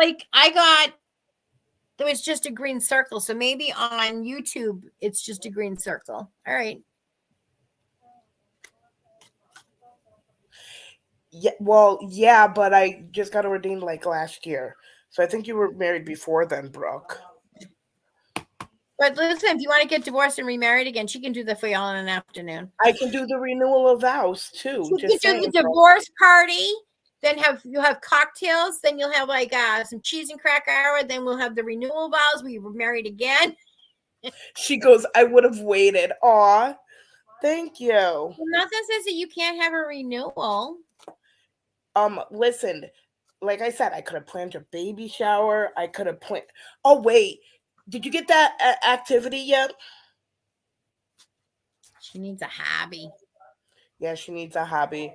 there was just a green circle. So maybe on YouTube, it's just a green circle. All right. Yeah, well, yeah, but I just got ordained like last year. So I think you were married before then, Brooke. But listen, if you want to get divorced and remarried again, she can do that for you all in an afternoon. I can do the renewal of vows too. She can do the divorce party. Then you'll have cocktails. Then you'll have like some cheese and cracker hour. Then we'll have the renewal vows. We were married again. She goes, I would have waited. Aw, thank you. Well, nothing says that you can't have a renewal. Listen, like I said, I could have planned your baby shower. I could have planned. Oh, wait. Did you get that activity yet? She needs a hobby. Yeah, she needs a hobby.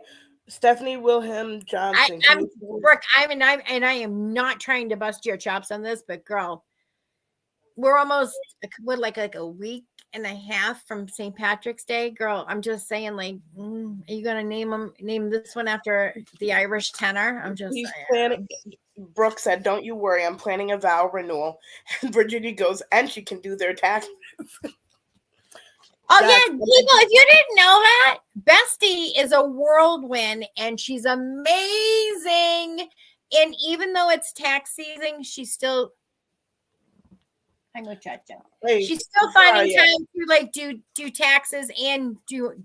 Stephanie Wilhelm Johnson. Brooke, I am not trying to bust your chops on this, but girl, we're almost like a week and a half from St. Patrick's Day. Girl, I'm just saying, like, are you gonna name this one after the Irish tenor? I'm just saying. Brooke said, don't you worry, I'm planning a vow renewal. And Virginia goes, and she can do their taxes. Oh, yeah, people, if you didn't know that, Bestie is a whirlwind, and she's amazing And even though it's tax season, she's still. I'm with Chacha. Hey, She's still finding Dalia. time to like do taxes and do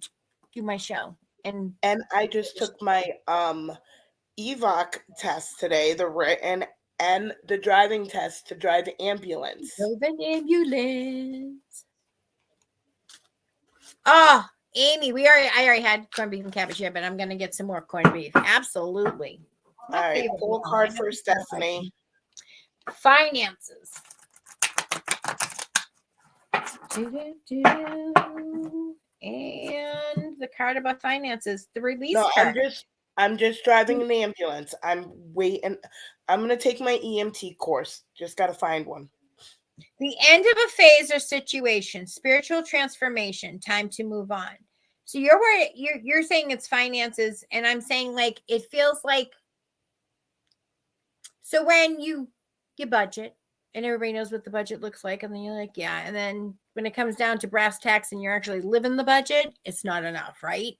my show. And I just took my EVOC test today, the written and the driving test to drive ambulance. drove an ambulance. Oh, Amy, I already had corned beef and cabbage here, but I'm gonna get some more corned beef. Absolutely. All right, pull a card for Stephanie. Finances. And the card about finances, the release No, card. I'm just driving an ambulance. I'm waiting. I'm gonna take my EMT course. Just gotta find one. The end of a phase or situation, spiritual transformation, time to move on. So you're saying it's finances, and I'm saying like it feels like. So when you budget, and everybody knows what the budget looks like, and then you're like, yeah, and then when it comes down to brass tacks, and you're actually living the budget, it's not enough, right?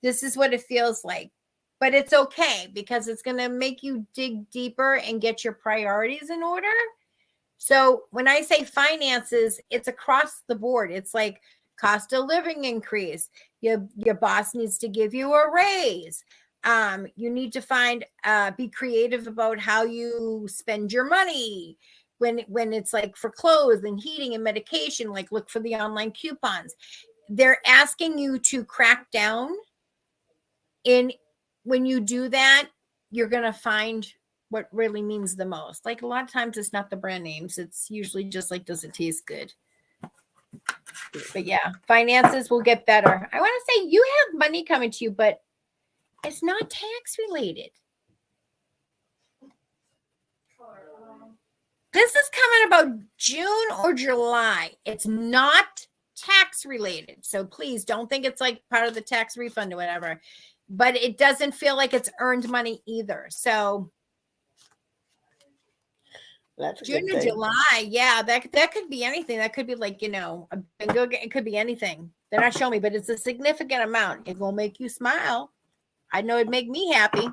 This is what it feels like. But it's okay because it's going to make you dig deeper and get your priorities in order. So when I say finances, it's across the board. It's like cost of living increase. Your boss needs to give you a raise. You need to be creative about how you spend your money. When it's like for clothes and heating and medication, like look for the online coupons. They're asking you to crack down. And when you do that, you're going to find what really means the most. Like a lot of times it's not the brand names. It's usually just like, does it taste good? But yeah, finances will get better. I want to say you have money coming to you, but it's not tax related. This is coming about June or July. It's not tax related. So please don't think it's like part of the tax refund or whatever. But it doesn't feel like it's earned money either. So That's June or July, yeah, that could be anything. That could be like, a bingo. It could be anything. They're not showing me, but it's a significant amount. It will make you smile. I know it'd make me happy.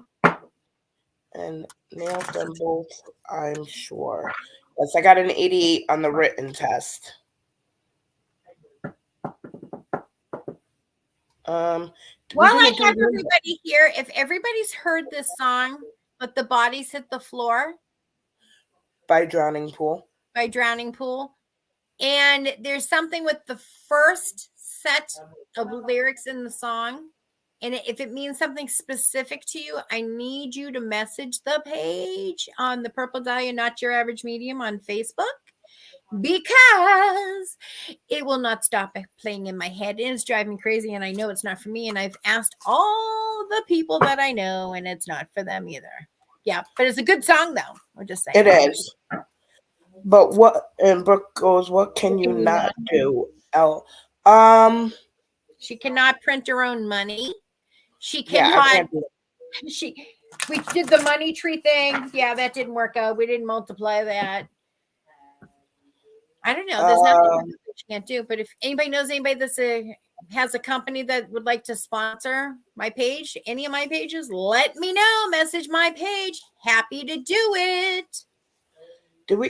And nailed them both, I'm sure. Yes, I got an 88 on the written test. Well, I have everybody here. If everybody's heard this song, "Let the Bodies Hit the Floor" by Drowning Pool. And there's something with the first set of lyrics in the song. And if it means something specific to you, I need you to message the page on the Purple Dahlia Not Your Average Medium on Facebook, because it will not stop playing in my head. And it's driving me crazy. And I know it's not for me. And I've asked all the people that I know, and it's not for them either. Yeah, but it's a good song, though. We're just saying. It is. But what, and Brooke goes, what can you not do? She cannot print her own money. She Yeah, cannot. We did the money tree thing. Yeah, that didn't work out. We didn't multiply that. I don't know. There's nothing she can't do. But if anybody knows anybody that has a company that would like to sponsor my page, any of my pages, let me know. Message my page. Happy to do it.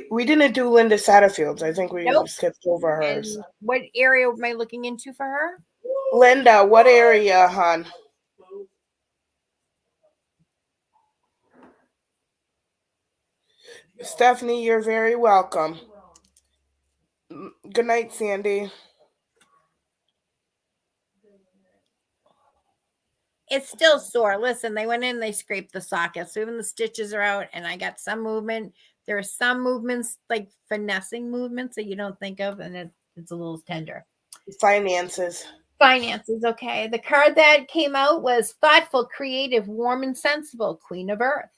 We didn't do Linda Satterfield's. I think we skipped over hers. And what area am I looking into for her? Linda, what area, hon? Stephanie, you're very welcome. Good night, Sandy. It's still sore. Listen, they went in, they scraped the socket. So even the stitches are out, and I got some movement. There are some movements, like finessing movements that you don't think of, and it's a little tender. Finances, okay. The card that came out was thoughtful, creative, warm, and sensible, Queen of Earth.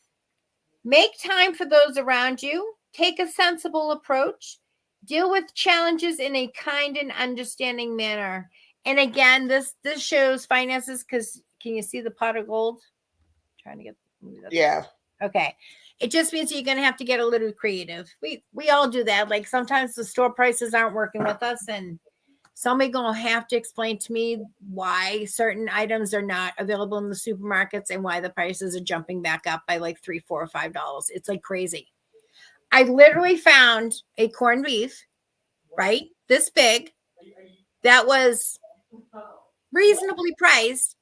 Make time for those around you. Take a sensible approach. Deal with challenges in a kind and understanding manner. And again, this shows finances because can you see the pot of gold? I'm trying to get. Yeah. Okay. It just means you're going to have to get a little creative. We all do that. Like sometimes the store prices aren't working with us, and somebody gonna have to explain to me why certain items are not available in the supermarkets and why the prices are jumping back up by like $3, $4, or $5. It's like crazy. I literally found a corned beef, right? This big, that was reasonably priced.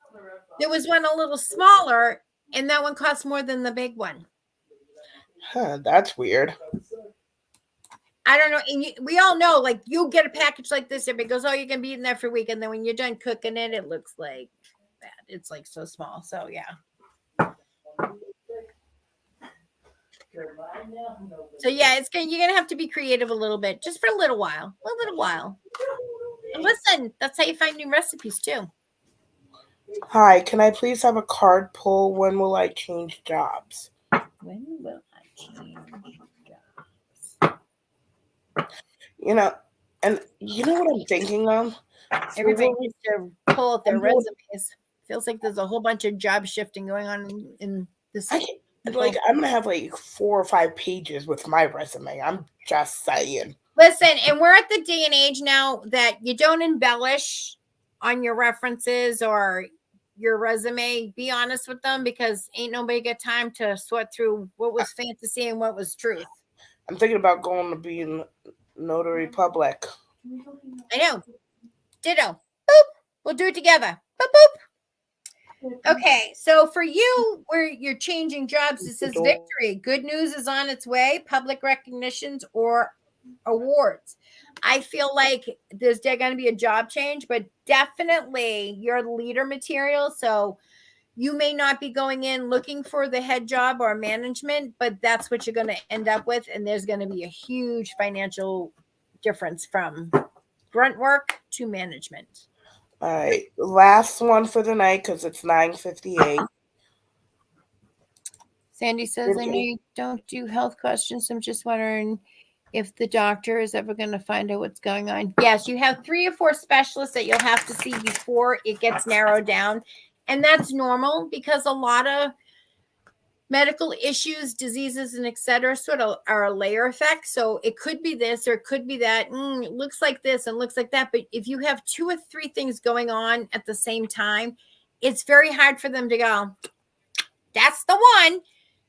There was one a little smaller, and that one cost more than the big one. Huh, that's weird. I don't know. And we all know, like, you get a package like this, everybody goes, oh, you can be eating that for a week. And then when you're done cooking it, it looks like that. It's like so small. So, yeah. So, yeah, you're going to have to be creative a little bit, just for a little while. And listen, that's how you find new recipes, too. Hi, can I please have a card pull? When will I change jobs? When will I change jobs? And you know what I'm thinking of? Everybody needs to pull out their resumes. Feels like there's a whole bunch of job shifting going on in this. I'm gonna have like 4 or 5 pages with my resume. I'm just saying. Listen, and we're at the day and age now that you don't embellish on your references or your resume. Be honest with them, because ain't nobody got time to sort through what was fantasy and what was truth. I'm thinking about going to be in notary public. I know. Ditto. Boop. We'll do it together. Boop, boop. Okay, so for you, where you're changing jobs, it says victory. Good news is on its way. Public recognitions or awards. I feel like there's going to be a job change, but definitely your leader material. So you may not be going in looking for the head job or management, but that's what you're going to end up with. And there's going to be a huge financial difference from grunt work to management. All right, last one for the night because it's 9:58. Sandy says, I know you don't do health questions. So I'm just wondering if the doctor is ever going to find out what's going on. Yes, you have 3 or 4 specialists that you'll have to see before it gets narrowed down. And that's normal because a lot of medical issues, diseases, and et cetera sort of are a layer effect. So it could be this or it could be that. It looks like this and looks like that. But if you have 2 or 3 things going on at the same time, it's very hard for them to go, that's the one.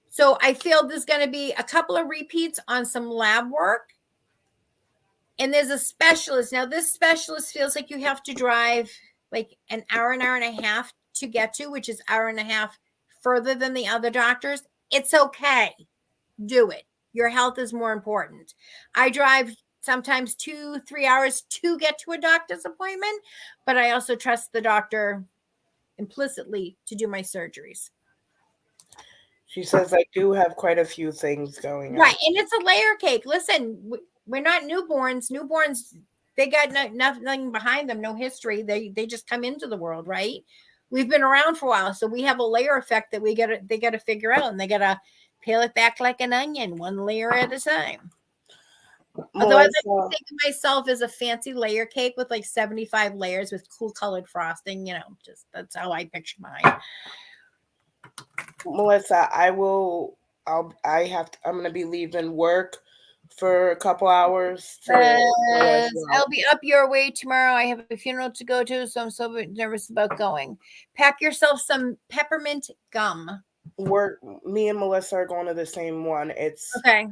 So I feel there's going to be a couple of repeats on some lab work. And there's a specialist. Now, this specialist feels like you have to drive like an hour and a half to get to, which is hour and a half further than the other doctors. It's okay. Do it. Your health is more important. I drive sometimes 2-3 hours to get to a doctor's appointment, but I also trust the doctor implicitly to do my surgeries. She says I do have quite a few things going on. Right, and it's a layer cake. Listen, we're not newborns. Newborns, they got nothing behind them, no history. They just come into the world, right? We've been around for a while, so we have a layer effect that they got to figure out, and they got to peel it back like an onion, one layer at a time. Although I like to think of myself as a fancy layer cake with like 75 layers with cool colored frosting, just that's how I picture mine. Melissa, I'm gonna be leaving work for a couple hours. I'll be up your way tomorrow. I have a funeral to go to, so I'm so nervous about going. Pack yourself some peppermint gum. Me and Melissa are going to the same one. It's okay.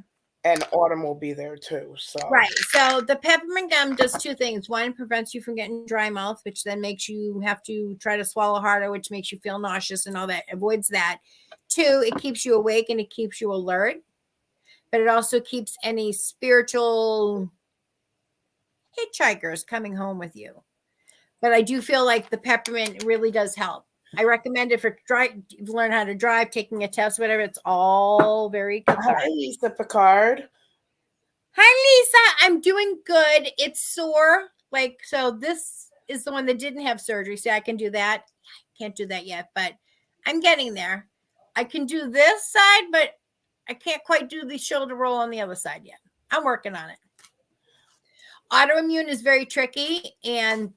And Autumn will be there too. So right. So the peppermint gum does 2 things. One, prevents you from getting dry mouth, which then makes you have to try to swallow harder, which makes you feel nauseous and all that. Avoids that. 2, it keeps you awake and it keeps you alert. But it also keeps any spiritual hitchhikers coming home with you. But I do feel like the peppermint really does help. I recommend it for learn how to drive, taking a test, whatever. It's all very cathartic. Hi, Lisa Picard. Hi, Lisa. I'm doing good. It's sore. So this is the one that didn't have surgery. See, I can do that. Can't do that yet, but I'm getting there. I can do this side, but I can't quite do the shoulder roll on the other side yet. I'm working on it. Autoimmune is very tricky, and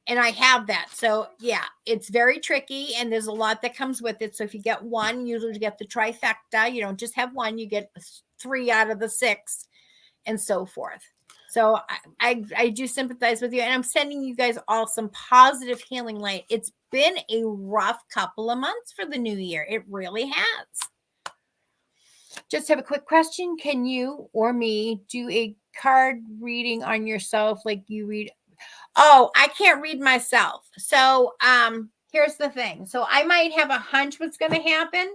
I have that. So yeah, it's very tricky, and there's a lot that comes with it. So if you get one, you usually get the trifecta. You don't just have one, you get 3 out of the 6 and so forth. So I do sympathize with you, and I'm sending you guys all some positive healing light. It's been a rough couple of months for the new year. It really has. Just have a quick question. Can you or me do a card reading on yourself like you read? Oh, I can't read myself. So here's the thing. So I might have a hunch what's going to happen,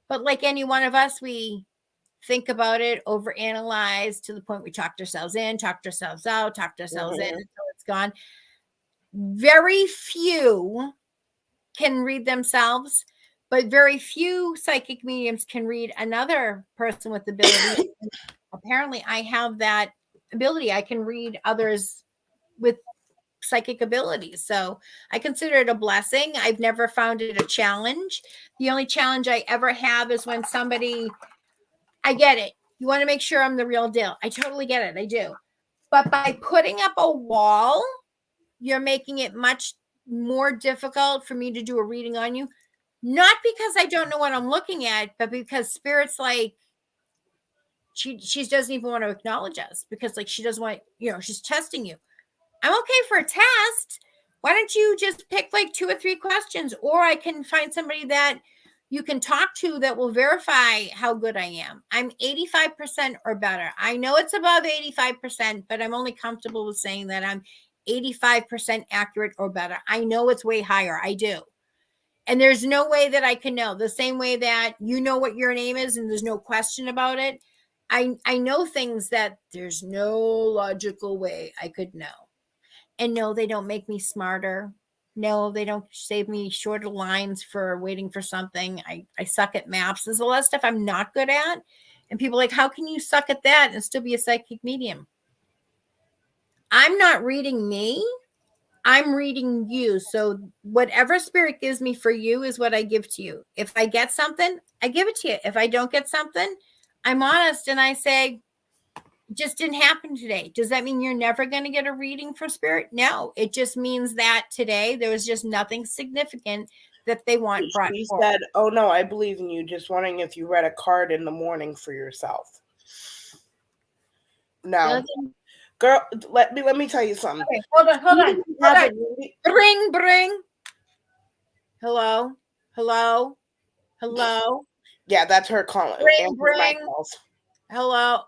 but like any one of us, we think about it, overanalyze to the point we talked ourselves in, talked ourselves out, talked ourselves in until it's gone. Very few can read themselves, but very few psychic mediums can read another person with ability. Apparently, I have that ability. I can read others with psychic abilities. So I consider it a blessing. I've never found it a challenge. The only challenge I ever have is when somebody, I get it. You want to make sure I'm the real deal. I totally get it. I do. But by putting up a wall, you're making it much more difficult for me to do a reading on you. Not because I don't know what I'm looking at, but because spirit's like, she doesn't even want to acknowledge us because like she doesn't want, she's testing you. I'm okay for a test. Why don't you just pick like 2 or 3 questions, or I can find somebody that you can talk to that will verify how good I am. I'm 85% or better. I know it's above 85%, but I'm only comfortable with saying that I'm 85% accurate or better. I know it's way higher. I do. And there's no way that I can know. The same way that you know what your name is and there's no question about it. I know things that there's no logical way I could know. And no, they don't make me smarter. No, they don't save me shorter lines for waiting for something. I suck at maps. There's a lot of stuff I'm not good at. And people are like, how can you suck at that and still be a psychic medium? I'm not reading me. I'm reading you. So whatever spirit gives me for you is what I give to you. If I get something, I give it to you. If I don't get something, I'm honest and I say, just didn't happen today. Does that mean you're never going to get a reading for spirit? No, it just means that today there was just nothing significant that they want brought She forward. said, "Oh no, I believe in you. Just wondering if you read a card in the morning for yourself." No, girl, let me tell you something. Okay, hold on. Bring. Hello. Yeah, that's her calling. Bring. Hello.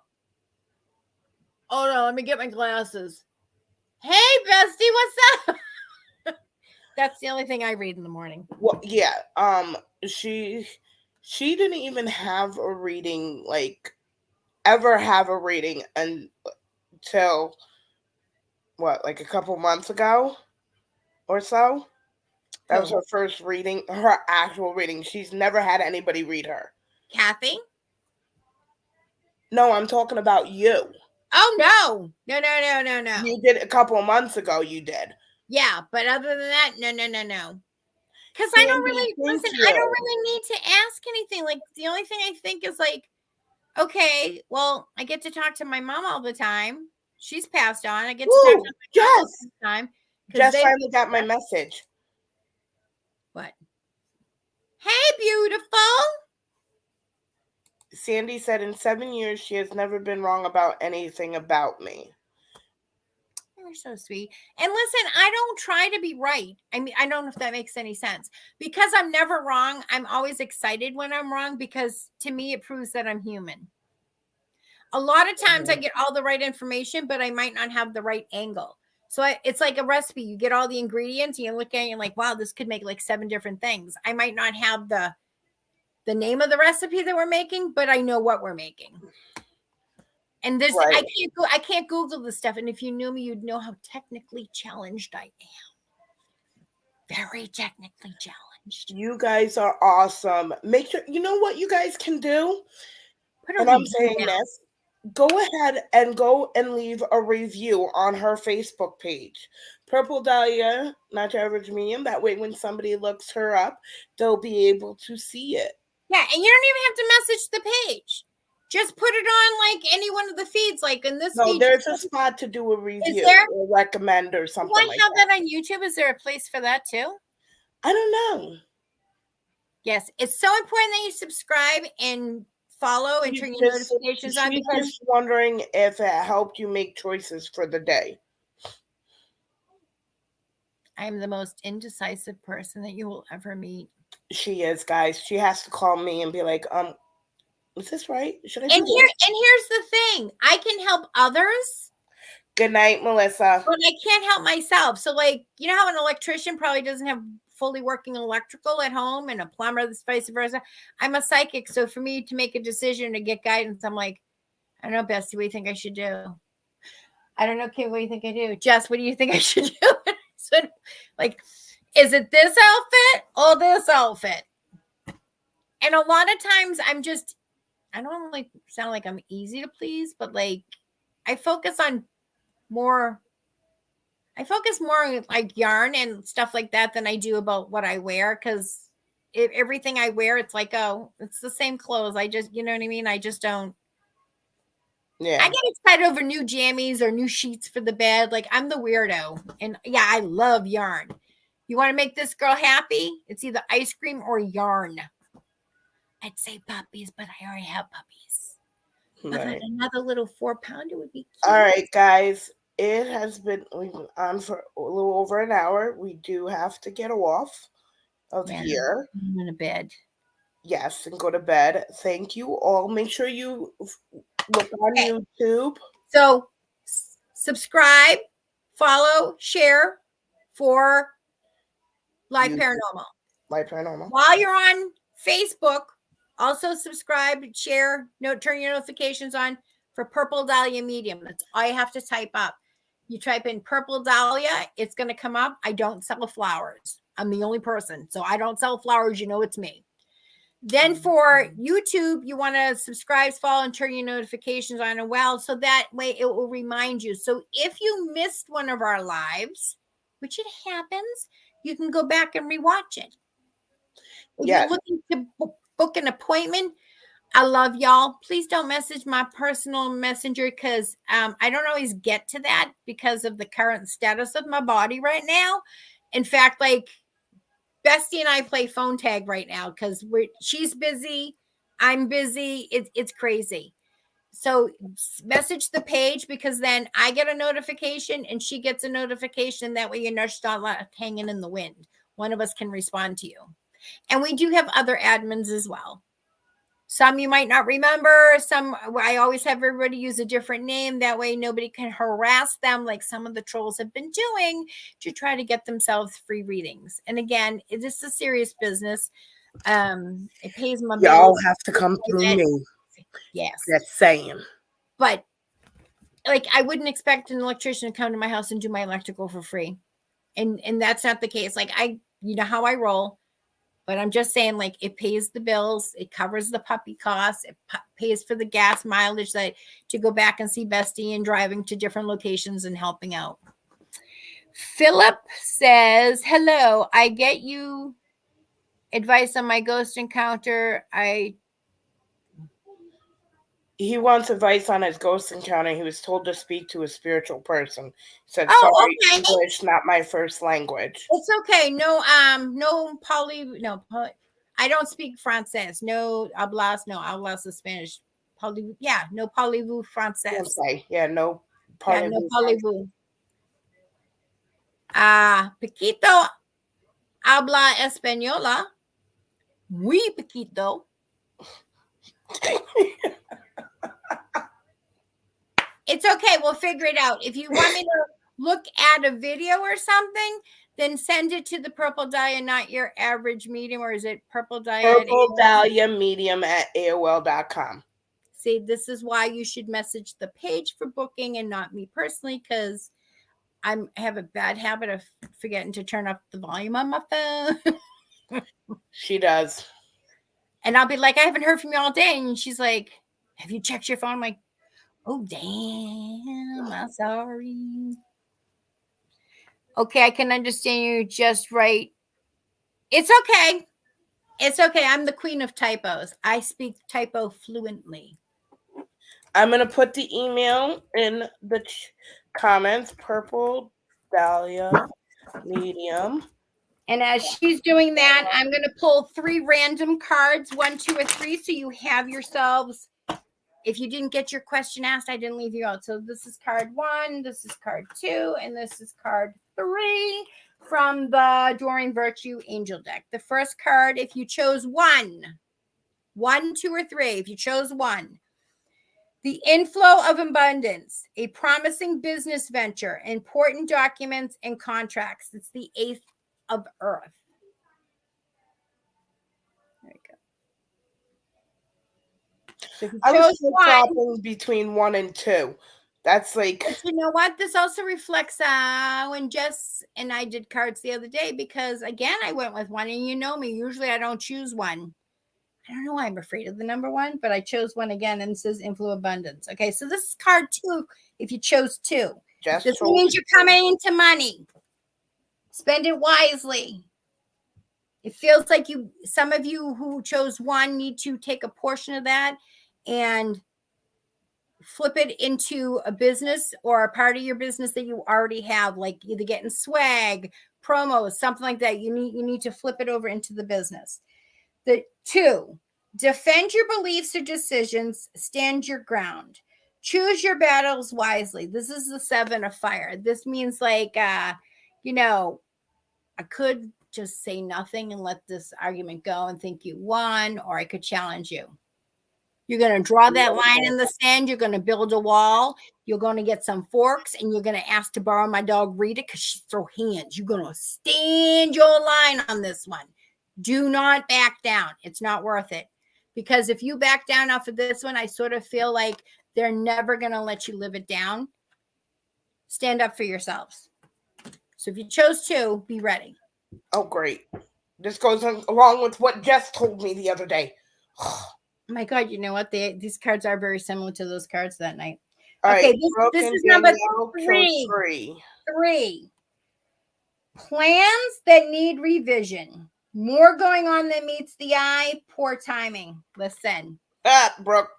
Oh no, let me get my glasses. Hey, bestie, what's up? That's the only thing I read in the morning. Well, yeah. She didn't even have a reading, like ever have a reading until what, like a couple months ago or so. That was her first reading, her actual reading. She's never had anybody read her. Kathy? No, I'm talking about you. Oh no. You did a couple of months ago. You did. Yeah, but other than that, no. Because I don't really listen. I don't really need to ask anything. Like the only thing I think is like, okay, well, I get to talk to my mom all the time. She's passed on. I get to talk to my mom all the time. Just finally got my message. What? Hey, beautiful. Sandy said in 7 years she has never been wrong about anything about me. You're so sweet. And listen, I don't try to be right. I mean, I don't know if that makes any sense. Because I'm never wrong, I'm always excited when I'm wrong because to me it proves that I'm human. A lot of times I get all the right information, but I might not have the right angle. So it's like a recipe. You get all the ingredients and you look at it and you're like, wow, this could make like 7 different things. I might not have the name of the recipe that we're making, but I know what we're making. And this, right. I can't Google this stuff. And if you knew me, you'd know how technically challenged I am. Very technically challenged. You guys are awesome. Make sure, you know what you guys can do? And I'm saying this. Go ahead and go and leave a review on her Facebook page. Purple Dahlia, Not Your Average Medium. That way when somebody looks her up, they'll be able to see it. Yeah, and you don't even have to message the page. Just put it on like any one of the feeds, like in this. No, there's a spot to do a review. Is there? Or recommend or something like that. Do I have that on YouTube? Is there a place for that too? I don't know. Yes, it's so important that you subscribe and follow and turn your notifications on She's because just wondering if it helped you make choices for the day. I'm the most indecisive person that you will ever meet. She is, guys. She has to call me and be like, is this right? Should I do And here's the thing. I can help others. Good night, Melissa. But I can't help myself. So, like, you know how an electrician probably doesn't have fully working electrical at home and a plumber, vice versa? I'm a psychic. So, for me to make a decision to get guidance, I'm like, I don't know, Bessie, what do you think I should do? I don't know, Kim, what do you think I do? Jess, what do you think I should do? So, like, is it this outfit or this outfit? And a lot of times I don't like sound like I'm easy to please, but like I focus more on like yarn and stuff like that than I do about what I wear because everything I wear, it's like, oh, it's the same clothes. I just, you know what I mean? I just don't. Yeah. I get excited over new jammies or new sheets for the bed. Like I'm the weirdo. And yeah, I love yarn. You want to make this girl happy? It's either ice cream or yarn. I'd say puppies, but I already have puppies. Right. Another little 4-pounder would be cute. All right, guys. We've been on for a little over an hour. We do have to get off of here. I'm in a bed. Yes, and go to bed. Thank you all. Make sure you look on YouTube. So subscribe, follow, share for Live Paranormal. Live Paranormal. While you're on Facebook, also subscribe, share, turn your notifications on for Purple Dahlia Medium. That's all you have to type up. You type in Purple Dahlia, it's going to come up. I don't sell flowers. I'm the only person. So I don't sell flowers. You know it's me. Then for YouTube, you want to subscribe, follow, and turn your notifications on as well. So that way it will remind you. So if you missed one of our lives, which it happens, you can go back and rewatch it. If you're looking to book an appointment, I love y'all. Please don't message my personal messenger because I don't always get to that because of the current status of my body right now. In fact, like Bestie and I play phone tag right now because she's busy, I'm busy. It's crazy. So message the page because then I get a notification and she gets a notification. That way you're not hanging in the wind. One of us can respond to you. And we do have other admins as well. Some you might not remember. Some I always have everybody use a different name. That way nobody can harass them like some of the trolls have been doing to try to get themselves free readings. And again, it is a serious business. It pays my bills. Y'all have to come through me. Yes. That's saying. But like I wouldn't expect an electrician to come to my house and do my electrical for free. And that's not the case. Like you know how I roll. But I'm just saying, like, it pays the bills. It covers the puppy costs. It pays for the gas mileage to go back and see Bestie and driving to different locations and helping out. Philip says, hello, I get you advice on my ghost encounter. He wants advice on his ghost encounter. He was told to speak to a spiritual person. He said, sorry, okay. English, not my first language. It's okay. No, I don't speak Francais. No, hablas is Spanish. No parlez-vous français. Okay. Yeah, no parlez-vous. Yeah, no parlez-vous. Paquito habla española. Oui, Paquito. It's okay. We'll figure it out. If you want me to look at a video or something, then send it to the Purple Dahlia, not your average medium, or is it Purple Dahlia? Purple Dahlia medium at AOL.com. See, this is why you should message the page for booking and not me personally, because I have a bad habit of forgetting to turn up the volume on my phone. She does. And I'll be like, I haven't heard from you all day. And she's like, have you checked your phone? I'm like, oh, damn, I'm sorry. Okay, I can understand you just right. It's okay. It's okay. I'm the queen of typos. I speak typo fluently. I'm going to put the email in the comments. Purple Dahlia medium And as she's doing that, I'm going to pull 3 random cards, 1, 2, or 3. So you have yourselves, if you didn't get your question asked, I didn't leave you out. So this is card 1, this is card 2, and this is card 3 from the Doreen Virtue Angel deck. The first card, if you chose 1, 2, or 3, if you chose 1, the inflow of abundance, a promising business venture, important documents and contracts. It's the 8th of Earth. There you go. So if you I was chose still 1, chopping between 1 and 2. That's like, but you know what? This also reflects when Jess and I did cards the other day, because again, I went with 1, and you know me, usually I don't choose 1. I don't know why I'm afraid of the number 1, but I chose 1 again, and it says inflow abundance. Okay, so this is card 2 if you chose 2. just This means you're coming into money. Spend it wisely. It feels like some of you who chose 1 need to take a portion of that and flip it into a business or a part of your business that you already have, like either getting swag, promos, something like that. You need to flip it over into the business. The 2, defend your beliefs or decisions, stand your ground. Choose your battles wisely. This is the 7 of fire. This means like, I could just say nothing and let this argument go and think you won, or I could challenge you. You're going to draw that line in the sand. You're going to build a wall. You're going to get some forks, and you're going to ask to borrow my dog Rita because she throws hands. You're going to stand your line on this one. Do not back down. It's not worth it. Because if you back down off of this one, I sort of feel like they're never going to let you live it down. Stand up for yourselves. So if you chose 2, be ready. oh, great. This goes along with what Jess told me the other day. Oh my God, you know what? These cards are very similar to those cards that night. All Okay, right, this is number Danielle 3. 3. Plans that need revision. More going on than meets the eye. Poor timing. Listen. Brooke.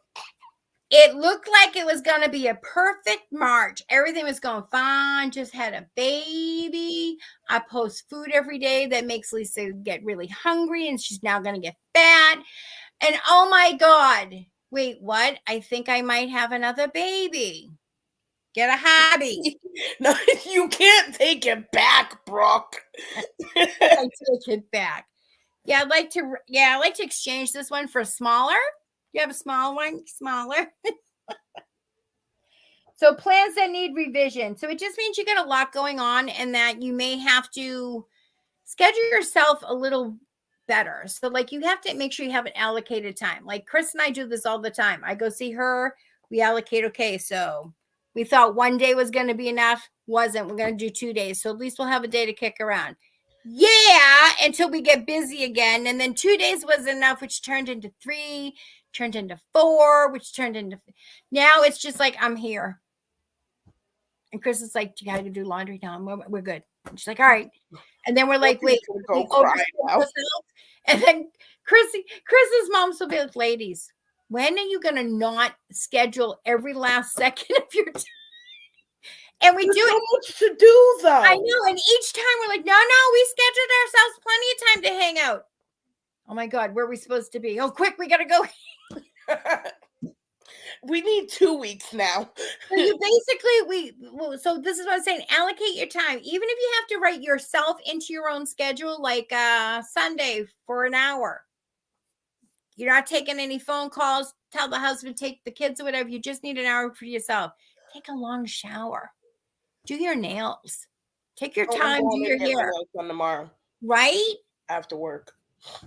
It looked like it was going to be a perfect March. Everything was going fine. Just had a baby. I post food every day that makes Lisa get really hungry, and she's now going to get fat. And oh my God. Wait, what? I think I might have another baby. Get a hobby. No, you can't take it back, Brooke. I take it back. Yeah, I'd like to exchange this one for smaller. You have a small one? Smaller. So plans that need revision. So it just means you got a lot going on, and that you may have to schedule yourself a little better. So like you have to make sure you have an allocated time. Like Chris and I do this all the time. I go see her. We allocate. Okay, so we thought 1 day was going to be enough. Wasn't. We're going to do 2 days. So at least we'll have a day to kick around. Yeah, until we get busy again. And then 2 days was enough, which turned into 3, turned into 4, which turned into... Now it's just like, I'm here. And Chris is like, you got to do laundry now. We're good. And she's like, all right. And then we're like, wait, we and then Chris's mom will be like, ladies, when are you going to not schedule every last second of your time? And we There's do so it. much to do, though. I know. And each time we're like, no, we scheduled ourselves plenty of time to hang out. Oh my God, where are we supposed to be? Oh, quick, we got to go. We need 2 weeks now. So you basically, so this is what I'm saying. Allocate your time. Even if you have to write yourself into your own schedule, like Sunday for an hour. You're not taking any phone calls. Tell the husband, take the kids or whatever. You just need an hour for yourself. Take a long shower. Do your nails. Take your time. Do your hair. On tomorrow. Right? After work.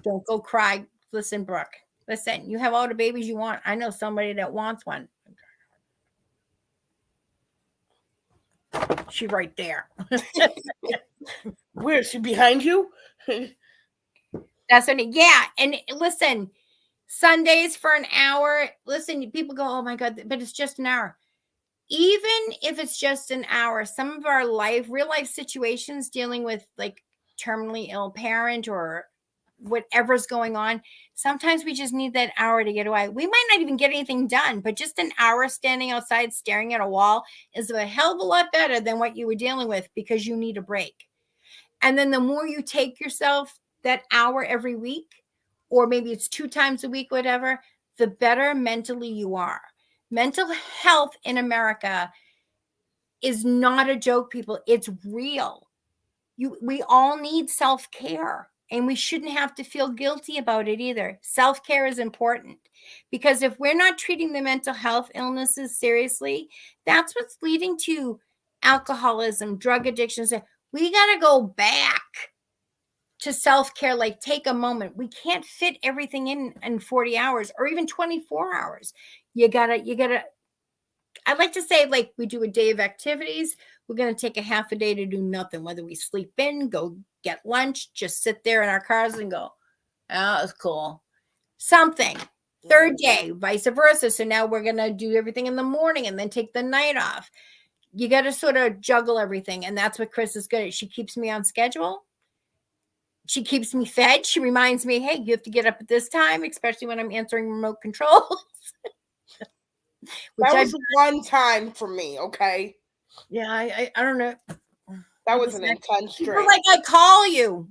Don't go cry. Listen, Brooke. Listen, you have all the babies you want. I know somebody that wants one. She right there. Where is she? Behind you? That's what. Yeah, and listen, Sundays for an hour. Listen, people go, "Oh my God," but it's just an hour. Even if it's just an hour, some of our real life situations dealing with like terminally ill parent or whatever's going on, sometimes we just need that hour to get away. We might not even get anything done, but just an hour standing outside staring at a wall is a hell of a lot better than what you were dealing with, because you need a break. And then the more you take yourself that hour every week, or maybe it's 2 times a week, whatever, the better mentally you are. Mental health in America is not a joke, people. It's real. We all need self-care, and we shouldn't have to feel guilty about it either. Self-care is important, because if we're not treating the mental health illnesses seriously, that's what's leading to alcoholism, drug addictions. We got to go back to self-care. Like, take a moment. We can't fit everything in 40 hours or even 24 hours. You gotta I like to say, like, we do a day of activities. We're going to take a half a day to do nothing, whether we sleep in, go get lunch, just sit there in our cars and go, oh, it's cool. Something. Third day, vice versa. So now we're going to do everything in the morning and then take the night off. You got to sort of juggle everything. And that's what Chris is good at. She keeps me on schedule. She keeps me fed. She reminds me, hey, you have to get up at this time, especially when I'm answering remote controls. That was one time for me, okay? Yeah, I don't know. That was an intense People streak. like, I call you.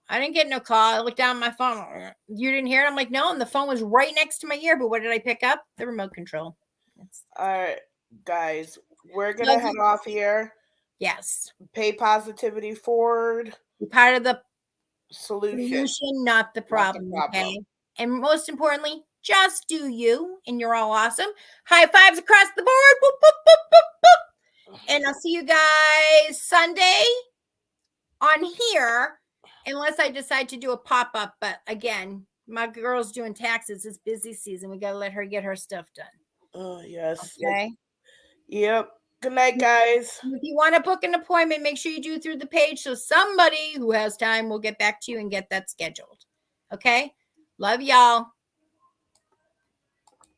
I didn't get no call. I looked down at my phone. You didn't hear it? I'm like, no. And the phone was right next to my ear. But what did I pick up? The remote control. All right, guys, we're going to head off here. Yes. Pay positivity forward. Be part of the Solution, not the problem. Okay. And most importantly, just do you, and you're all awesome. High fives across the board. Boop, boop, boop, boop, boop. And I'll see you guys Sunday on here, unless I decide to do a pop-up. But again, my girl's doing taxes. It's busy season. We got to let her get her stuff done. Oh, yes. Okay. Yep. Good night, guys. If you want to book an appointment, make sure you do through the page, so somebody who has time will get back to you and get that scheduled. Okay. Love y'all.